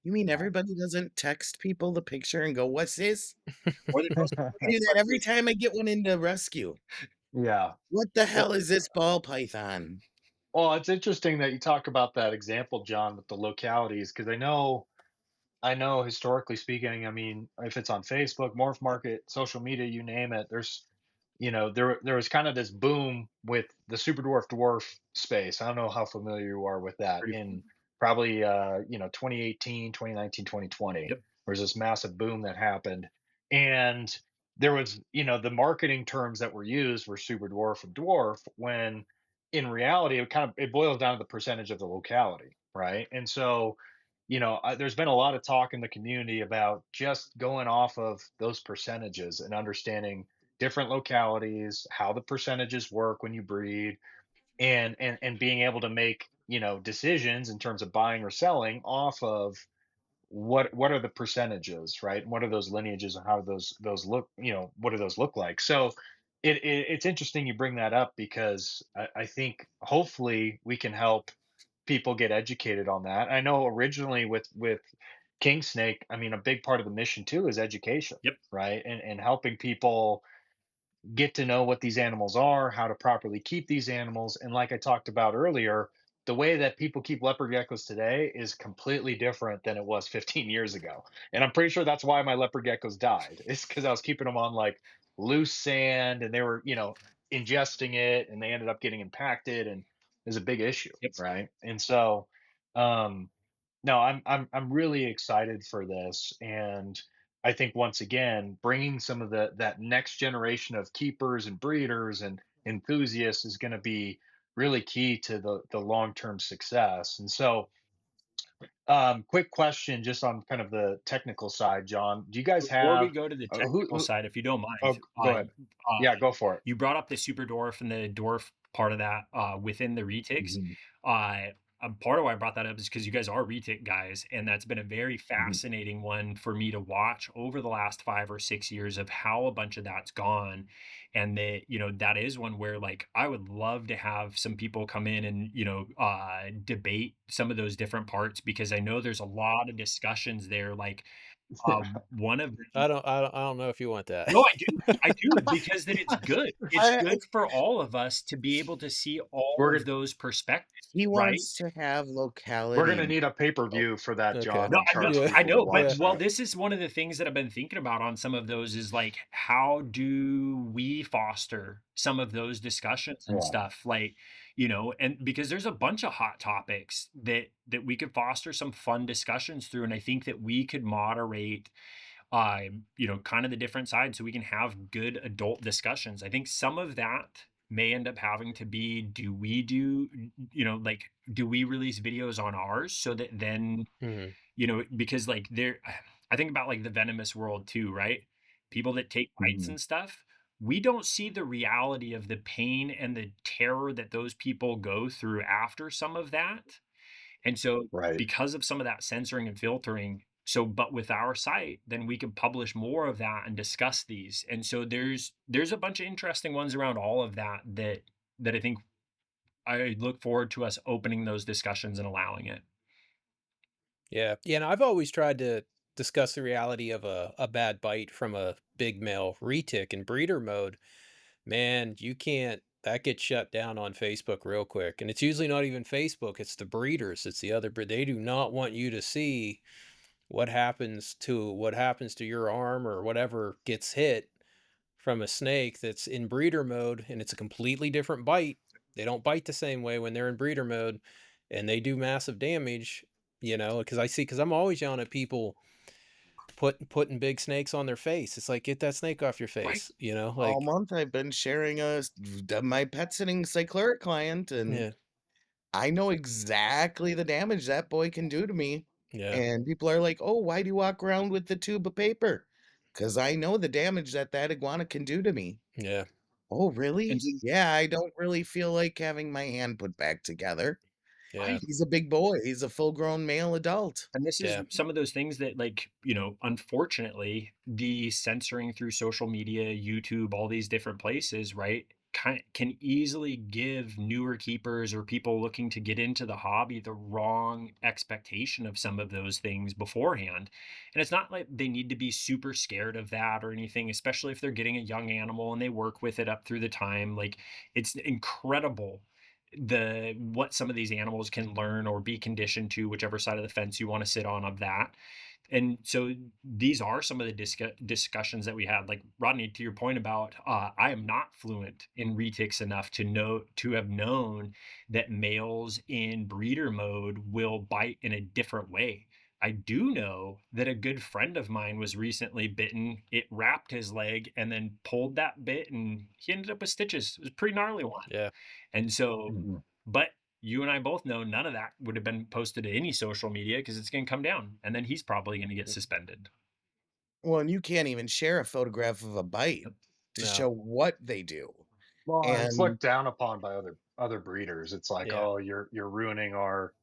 You mean everybody doesn't text people the picture and go, "What's this?" Or they post I do that what's every this? time I get one into rescue. Yeah. "What the Well, hell is this ball python?" well, it's interesting that you talk about that example, John, with the localities, because I know historically speaking, I mean, if it's on Facebook, Morph Market, social media, you name it, there was kind of this boom with the super dwarf space. I don't know how familiar you are with that Pretty. in probably 2018, 2019, 2020. Yep. There was this massive boom that happened. And there was, the marketing terms that were used were super dwarf and dwarf, when in reality it boils down to the percentage of the locality, right? And so there's been a lot of talk in the community about just going off of those percentages and understanding different localities, how the percentages work when you breed, and being able to make decisions in terms of buying or selling off of what are the percentages, right? And what are those lineages, and how do those look? What do those look like? So it's interesting you bring that up, because I think hopefully we can help people get educated on that. I know originally with King Snake, I mean, a big part of the mission too is education, Yep. right? And helping people get to know what these animals are, how to properly keep these animals. And like I talked about earlier, the way that people keep leopard geckos today is completely different than it was 15 years ago. And I'm pretty sure that's why my leopard geckos died. It's because I was keeping them on like loose sand, and they were, ingesting it, and they ended up getting impacted, and there's a big issue, Yep. right? And so, um, no, I'm really excited for this, and I think once again, bringing some of that next generation of keepers and breeders and enthusiasts is going to be really key to the long term success. And so, quick question, just on kind of the technical side, John. Do you guys Before we have go to the who? technical side, if you don't mind, Oh, go ahead. Yeah, go for it. you brought up the super dwarf and the dwarf part of that within the retics. Hmm. Uh, Part of why I brought that up is because you guys are retic guys, and that's been a very Hmm. fascinating one for me to watch over the last 5 or 6 years of how a bunch of that's gone. And that is one where, like, I would love to have some people come in and debate some of those different parts, because I know there's a lot of discussions there. Like, one of them. I don't know if you want that. No, I do, because then it's good. It's I good for all of us to be able to see all We're of gonna those perspectives, He right? wants to have we're gonna locality. need a pay per Oh, view for that, Okay. John, No, and I know, charge Yeah. I people to know, but Yeah. watch well, that. this is one of the things that I've been thinking about on some of those is, like, how do we foster some of those discussions and Yeah. stuff, like, and because there's a bunch of hot topics that we could foster some fun discussions through, and I think that we could moderate kind of the different sides so we can have good adult discussions. I think some of that may end up having to be, do we release videos on ours so that then, Mhm. because, like, I think about, like, the venomous world too, right? People that take bites Hmm. and stuff, we don't see the reality of the pain and the terror that those people go through after some of that. And so, Right. because of some of that censoring and filtering, but with our site, then we can publish more of that and discuss these. And so there's a bunch of interesting ones around all of that I think I look forward to us opening those discussions and allowing it. Yeah. Yeah, and I've always tried to discuss the reality of a bad bite from a big male retic in breeder mode. Man, you can't that gets shut down on Facebook real quick. And it's usually not even Facebook, it's the breeders, it's the other they do not want you to see what happens to your arm or whatever gets hit from a snake that's in breeder mode, and it's a completely different bite. They don't bite the same way when they're in breeder mode, and they do massive damage, because I'm always yelling at people putting big snakes on their face. It's like, get that snake off your Right. face, All like, month I've been sharing my pet sitting cycluric client, and yeah, I know exactly the damage that boy can do to me. yeah, And people are like, "Oh, why do you walk around with the tube of paper?" Because I know the damage that that iguana can do to me. yeah, Oh, And really? so, Yeah, I don't really feel like having my hand put back together. yeah, right. He's a big boy. He's a full-grown male adult. And this is yeah, some of those things that, like, unfortunately, the censoring through social media, YouTube, all these different places, right, can easily give newer keepers or people looking to get into the hobby the wrong expectation of some of those things beforehand. And it's not like they need to be super scared of that or anything, especially if they're getting a young animal and they work with it up through the time. Like, it's incredible what some of these animals can learn or be conditioned to, whichever side of the fence you want to sit on of that. And so these are some of the discussions that we had. Like, Rodney, to your point about, I am not fluent in retics enough to have known that males in breeder mode will bite in a different way. I do know that a good friend of mine was recently bitten. It wrapped his leg and then pulled that bit, and he ended up with stitches. It was a pretty gnarly one. yeah, And so, Mhm. but you and I both know none of that would have been posted to any social media because it's going to come down, and then he's probably going to get suspended. Well, and you can't even share a photograph of a bite Yep. to no, show what they do. Well, it's And looked down upon by other breeders. It's like, yeah, oh, you're ruining our,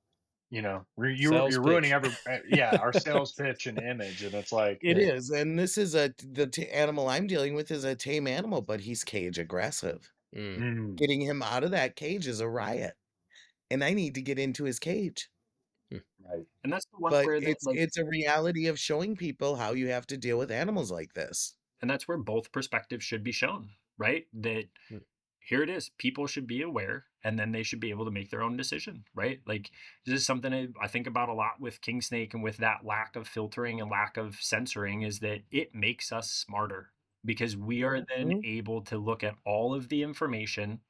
sales you're ruining pitch, yeah, our sales pitch and image, and it's like, it yeah, is, and this is animal I'm dealing with is a tame animal, but he's cage aggressive. mm, mm, Getting him out of that cage is a riot, and I need to get into his cage. mm, right. And that's the one But where that, like, it's a reality of showing people how you have to deal with animals like this. and that's where both perspectives should be shown, right? That mm, here it is. People should be aware, and then they should be able to make their own decision, right? Like, this is something I think about a lot with king snake and with that lack of filtering and lack of censoring, is that it makes us smarter because we are then Mhm. able to look at all of the information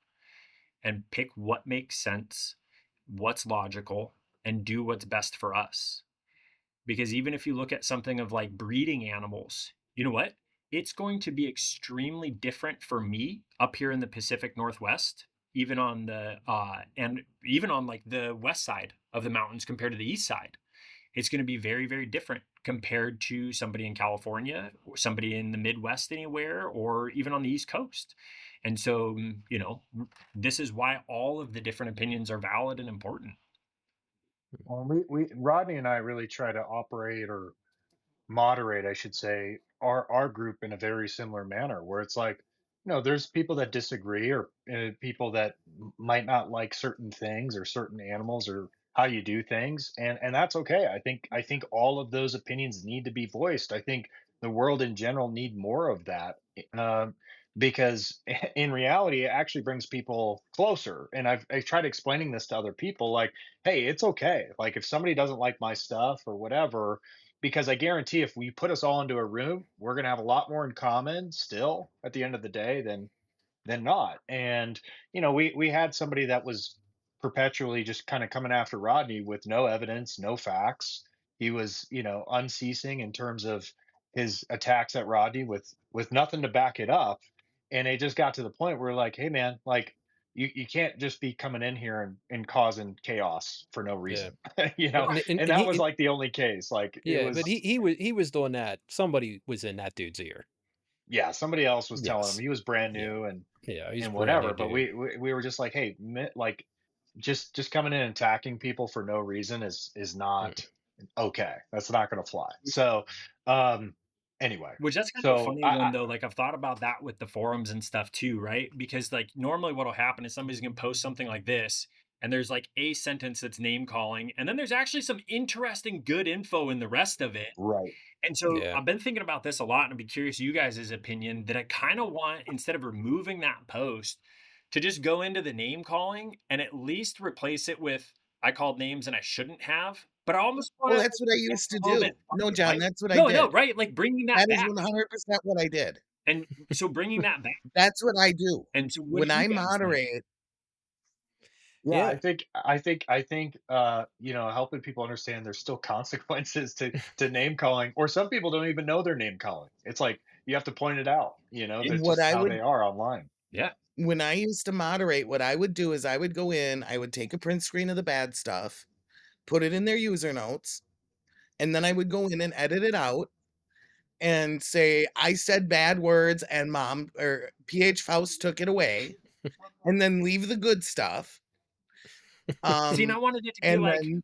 and pick what makes sense, what's logical, and do what's best for us. Because even if you look at something of like breeding animals, you know what? It's going to be extremely different for me up here in the Pacific Northwest, even on the and even on like the west side of the mountains compared to the east side. It's going to be very, very different compared to somebody in California or somebody in the Midwest anywhere, or even on the East Coast. And so, this is why all of the different opinions are valid and important. Well, we Rodney and I really try to operate or moderate, I should say, our group in a very similar manner, where it's like, there's people that disagree or people that might not like certain things or certain animals or how you do things, and that's okay. I think all of those opinions need to be voiced. I think the world in general need more of that, um, because in reality, it actually brings people closer. And I've tried explaining this to other people, like, hey, it's okay. Like if somebody doesn't like my stuff or whatever, because I guarantee if we put us all into a room, we're going to have a lot more in common still at the end of the day than not. And we had somebody that was perpetually just kind of coming after Rodney with no evidence, no facts. He was, unceasing in terms of his attacks at Rodney with nothing to back it up. And it just got to the point where like, hey man, like you can't just be coming in here and causing chaos for no yeah, reason. Yeah. And and that was he, like the only case. Like it yeah, but was, he was doing that. Somebody was in that dude's ear. yeah, somebody else was telling him Yes, he was brand yeah, new and yeah, he's a and brand new whatever. But dude. we were just like, hey, like just coming in and attacking people for no reason is Mm, not okay. That's not going to fly. So, um, anyway, Which that's kind of a so funny one though. Like, I've thought about that with the forums and stuff too, right? Because like normally what'll happen is somebody's gonna post something like this, and there's like a sentence that's name calling, and then there's actually some interesting good info in the rest of it. right, And so yeah, I've been thinking about this a lot, and I'd be curious you guys' opinion, that I kind of want, instead of removing that post, to just go into the name calling and at least replace it with, I called names and I shouldn't have, But I almost Well, want that's what I to used to a little do. bit No, farther, John, right? that's what I No, no, did. right? Like bringing that That is back, 100% what I did. and so bringing that back, That's what I do. and so what When do you I guys think? moderate, Yeah, Yeah. helping people understand there's still consequences to name calling, or some people don't even know they're name calling. It's like you have to point it out, Yeah, that's what just I how would they are online. yeah. when I used to moderate, what I would do is I would go in, I would take a print screen of the bad stuff, put it in their user notes, and then I would go in and edit it out and say, I said bad words and mom or PH Faust took it away, and then leave the good stuff. See, and I Um, wanted it to be and like then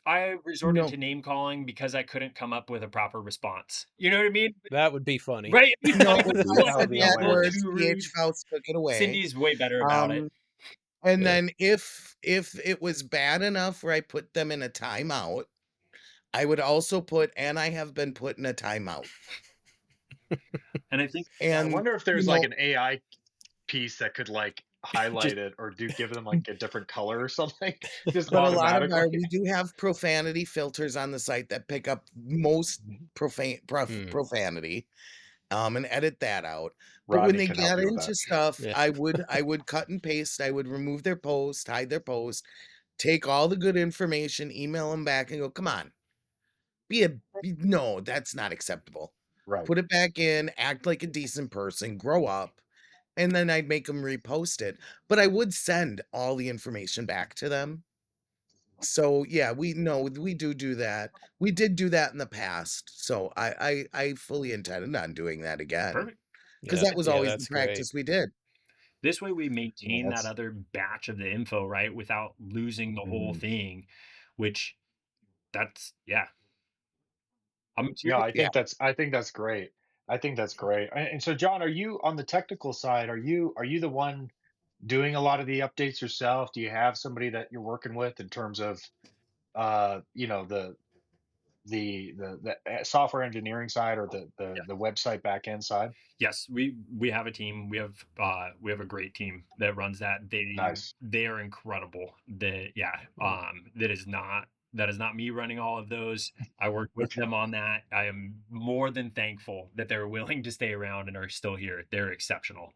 I resorted no, to name calling because I couldn't come up with a proper response. You know what I mean? That would be funny. Right? It'd be no, funny, but I I don't That want would said be to be a bad little hilarious. words, too PH rude. Faust took it away. Cindy's way better about it. Um, and Yeah. then if it was bad enough where I put them in a timeout, I would also put, and I have been put in a timeout. And I think Yeah, I And, wonder if you there's like know, an AI piece that could like Just highlight it or give them like a different color or something, just but a lot of automatically. we do have profanity filters on the site that pick up most hmm. profanity, and edit that out. But when Rodney they can help get you with into that. stuff, Yeah. I would cut and paste, I would remove their post, hide their post, take all the good information, email them back and go, "Come on, no, that's not acceptable. Right. Put it back in, act like a decent person, grow up." And then I'd make them repost it, but I would send all the information back to them. So, yeah, we do that. We did do that in the past, so I fully intended on doing that again, perfect. because Yeah. that was Yeah, always the that's great. practice we did. This way we Yeah, maintain that that's other batch of the info, right? Without losing the whole mhm. thing, which that's yeah. I'm Yeah, curious. Yeah. I think that's great. I think that's great. And so, John, are you on the technical side? Are you the one doing a lot of the updates yourself? Do you have somebody that you're working with in terms of the software engineering side or the website backend side? Yes, we have a team. We have a great team that runs that. Nice. They are incredible. Mm. That is not me running all of those. I work with Okay. them on that. I am more than thankful that they're willing to stay around and are still here. They're exceptional.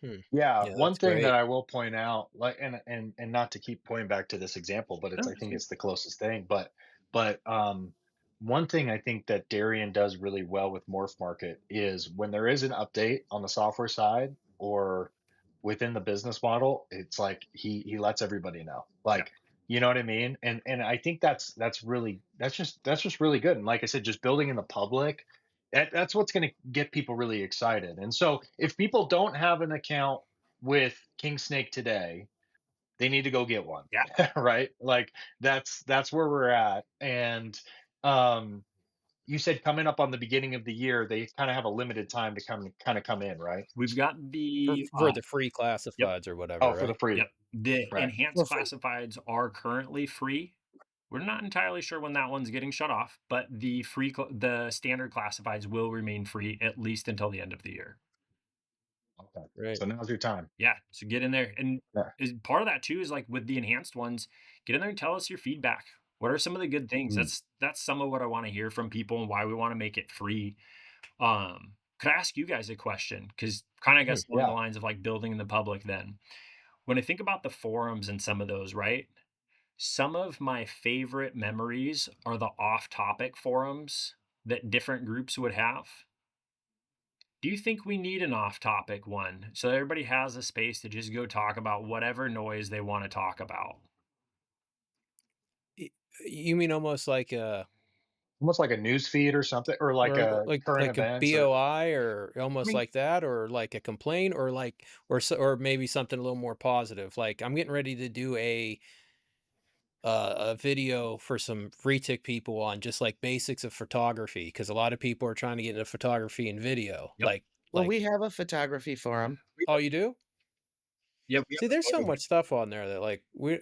Hmm. Yeah, Yeah, one that's thing that great. I will point out, like, and not to keep pointing back to this example, but No, I it's think good. it's the closest thing. But one thing I think that Darian does really well with Morph Market is when there is an update on the software side or within the business model, it's like he lets everybody know. Yeah, Like, you know what I mean? And I think that's just really good. And like I said, just building in the public, that's what's going to get people really excited. And so if people don't have an account with King Snake today, they need to go get one. yeah. Right? Like that's where we're at. And um you said coming up on the beginning of the year, they kind of have a limited time to come in, right? We've got For the free yep, classifieds or Oh, whatever, for the right? free. yep. The Right. enhanced For free. classifieds are currently free. We're not entirely sure when that one's getting shut off, but the standard classifieds will remain free at least until the end of the year. Okay. Right. So now's your time. Yeah, so get in there, and Yeah. is part of that too is like with the enhanced ones, get in there and tell us your feedback. What are some of the good things? Mm, That's some of what I want to hear from people and why we want to make it free. Could I ask you guys a question? Because kind of Hmm. guess along the yeah. lines of like building in the public. Then, when I think about the forums and some of those, right? Some of my favorite memories are the off-topic forums that different groups would have. Do you think we need an off-topic one so everybody has a space to just go talk about whatever noise they want to talk about? Y You mean almost like a Almost like a news feed or something, or like or a current like a events or BOI or I almost mean, like that, or like a complaint, or like or maybe something a little more positive, like, "I'm getting ready to do a video for some retic people on just, like, basics of photography because a lot of people are trying to get into photography and video." yep. Well, we have a photography forum. We Oh, have, you do? yeah, we have See, a there's so photo. much stuff on there that, like, we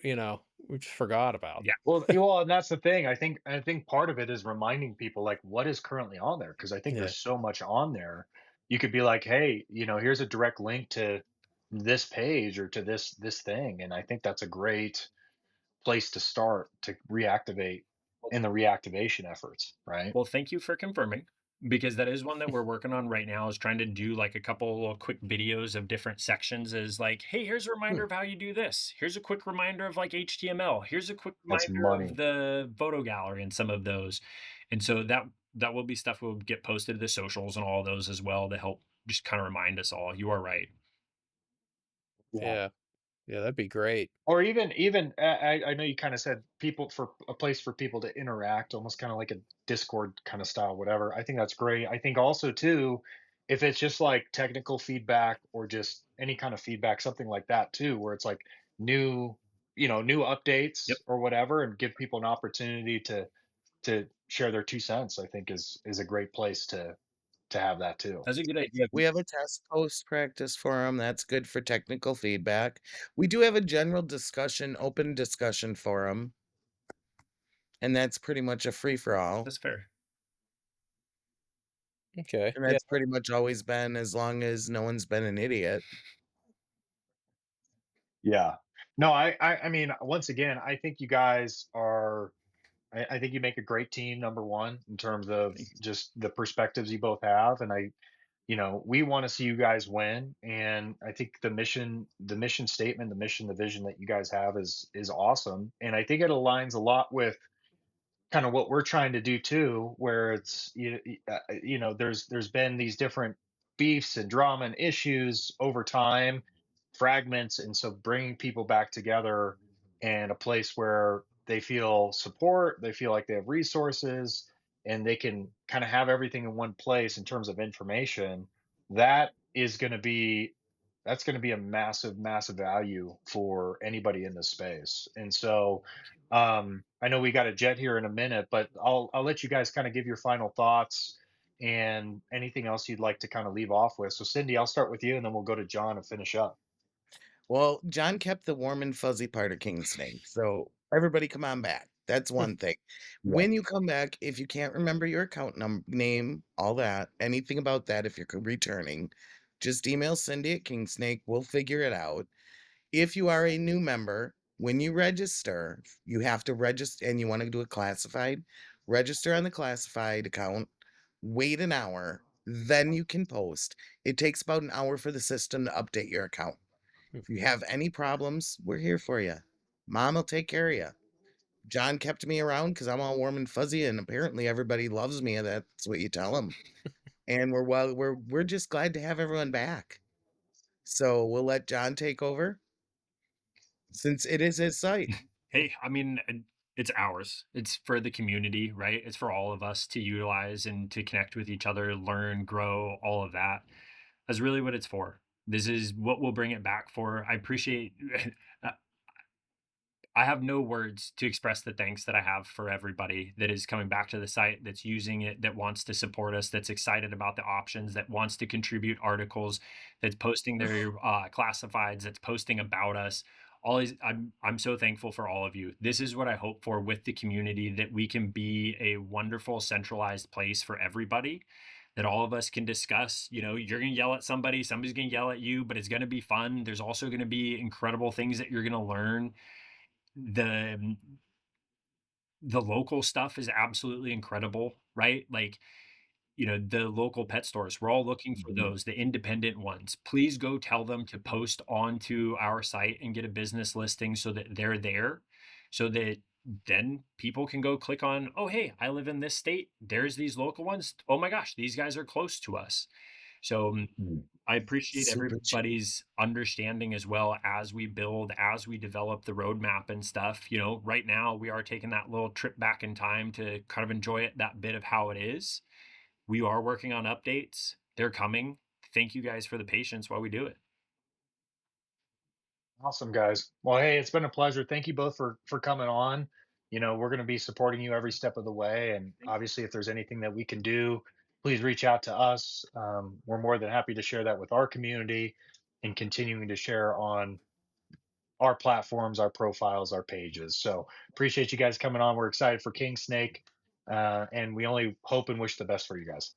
just forgot about. Yeah, well, and that's the thing. I think part of it is reminding people like what is currently on there because I think Yeah. there's so much on there. You could be like, hey, here's a direct link to this page or to this thing, and I think that's a great place to start to reactivate. in the reactivation efforts, right? Well, thank you for confirming, because that is one that we're working on right now, is trying to do like a couple little quick videos of different sections, is like, hey, here's a Hmm. reminder of how you do this. Here's a quick reminder of like HTML. Here's a quick That's reminder of money. the photo gallery and some of those. And so that will be stuff will get posted to the socials and all those as well, to help just kind of remind us all. You are right. Yeah. Yeah. Yeah, that'd be great. Or even I know you kind of said people for a place for people to interact, almost kind of like a Discord kind of style, whatever. I think that's great. I think also too, if it's just like technical feedback or just any kind of feedback, something like that too, where it's like new, new Yep. updates or whatever, and give people an opportunity to share their 2 cents, I think is a great place to have that too. That's a good idea. We have a test post practice forum. That's good for technical feedback. We do have a general discussion, open discussion forum, and that's pretty much a free for all. That's fair. Okay. And Yeah. that's pretty much always been, as long as no one's been an idiot. Yeah. No, I mean, once again, I think you guys are. I think you make a great team, number one, in terms of Thank you. just the perspectives you both have. And we want to see you guys win. And I think the mission statement, the vision that you guys have is awesome. And I think it aligns a lot with kind of what we're trying to do too, where it's there's been these different beefs and drama and issues over time, fragments, and so bringing people back together and a place where they feel support, they feel like they have resources, and they can kind of have everything in one place in terms of information. That is going to be that's going to be a massive value for anybody in this space. And so I know we got a jet here in a minute, but I'll let you guys kind of give your final thoughts and anything else you'd like to kind of leave off with. So Cindy, I'll start with you, and then we'll go to John and finish up. Well, John kept the warm and fuzzy part of King Snake, so everybody come on back. That's one thing. Yeah. When you come back, if you can't remember your account name, all that, anything about that, if you're returning, just email Cindy at King Snake. We'll figure it out. If you are a new member, when you register, you have to register, and you want to do a classified, register on the classified account, wait an hour, then you can post. It takes about an hour for the system to update your account. If you have any problems, we're here for you. Mom will take care of you. John kept me around because I'm all warm and fuzzy, and apparently everybody loves me. And that's what you tell them. And we're just glad to have everyone back. So we'll let John take over since it is his site. Hey, I mean, it's ours. It's for the community, right? It's for all of us to utilize and to connect with each other, learn, grow, all of that. That's really what it's for. This is what we'll bring it back for. I appreciate I have no words to express the thanks that I have for everybody that is coming back to the site, that's using it, that wants to support us, that's excited about the options, that wants to contribute articles, that's posting their classifieds, that's posting about us. I'm so thankful for all of you. This is what I hope for with the community, that we can be a wonderful centralized place for everybody, that all of us can discuss. You're going to yell at somebody, somebody's going to yell at you, but it's going to be fun. There's also going to be incredible things that you're going to learn. The the local stuff is absolutely incredible, right? Like, the local pet stores, we're all looking for Mhm. those, the independent ones. Please go tell them to post onto our site and get a business listing so that they're there, so that then people can go click on, oh, hey, I live in this state, there's these local ones, oh my gosh, these guys are close to us. So Mm. I appreciate Super cheap. everybody's understanding as well, as we build, as we develop the roadmap and stuff. Right now we are taking that little trip back in time to kind of enjoy it, that bit of how it is. We are working on updates. They're coming. Thank you guys for the patience while we do it. Awesome, guys. Well, hey, it's been a pleasure. Thank you both for coming on. We're going to be supporting you every step of the way, and obviously, if there's anything that we can do, please reach out to us. We're more than happy to share that with our community and continuing to share on our platforms, our profiles, our pages. So appreciate you guys coming on. We're excited for King Snake, and we only hope and wish the best for you guys.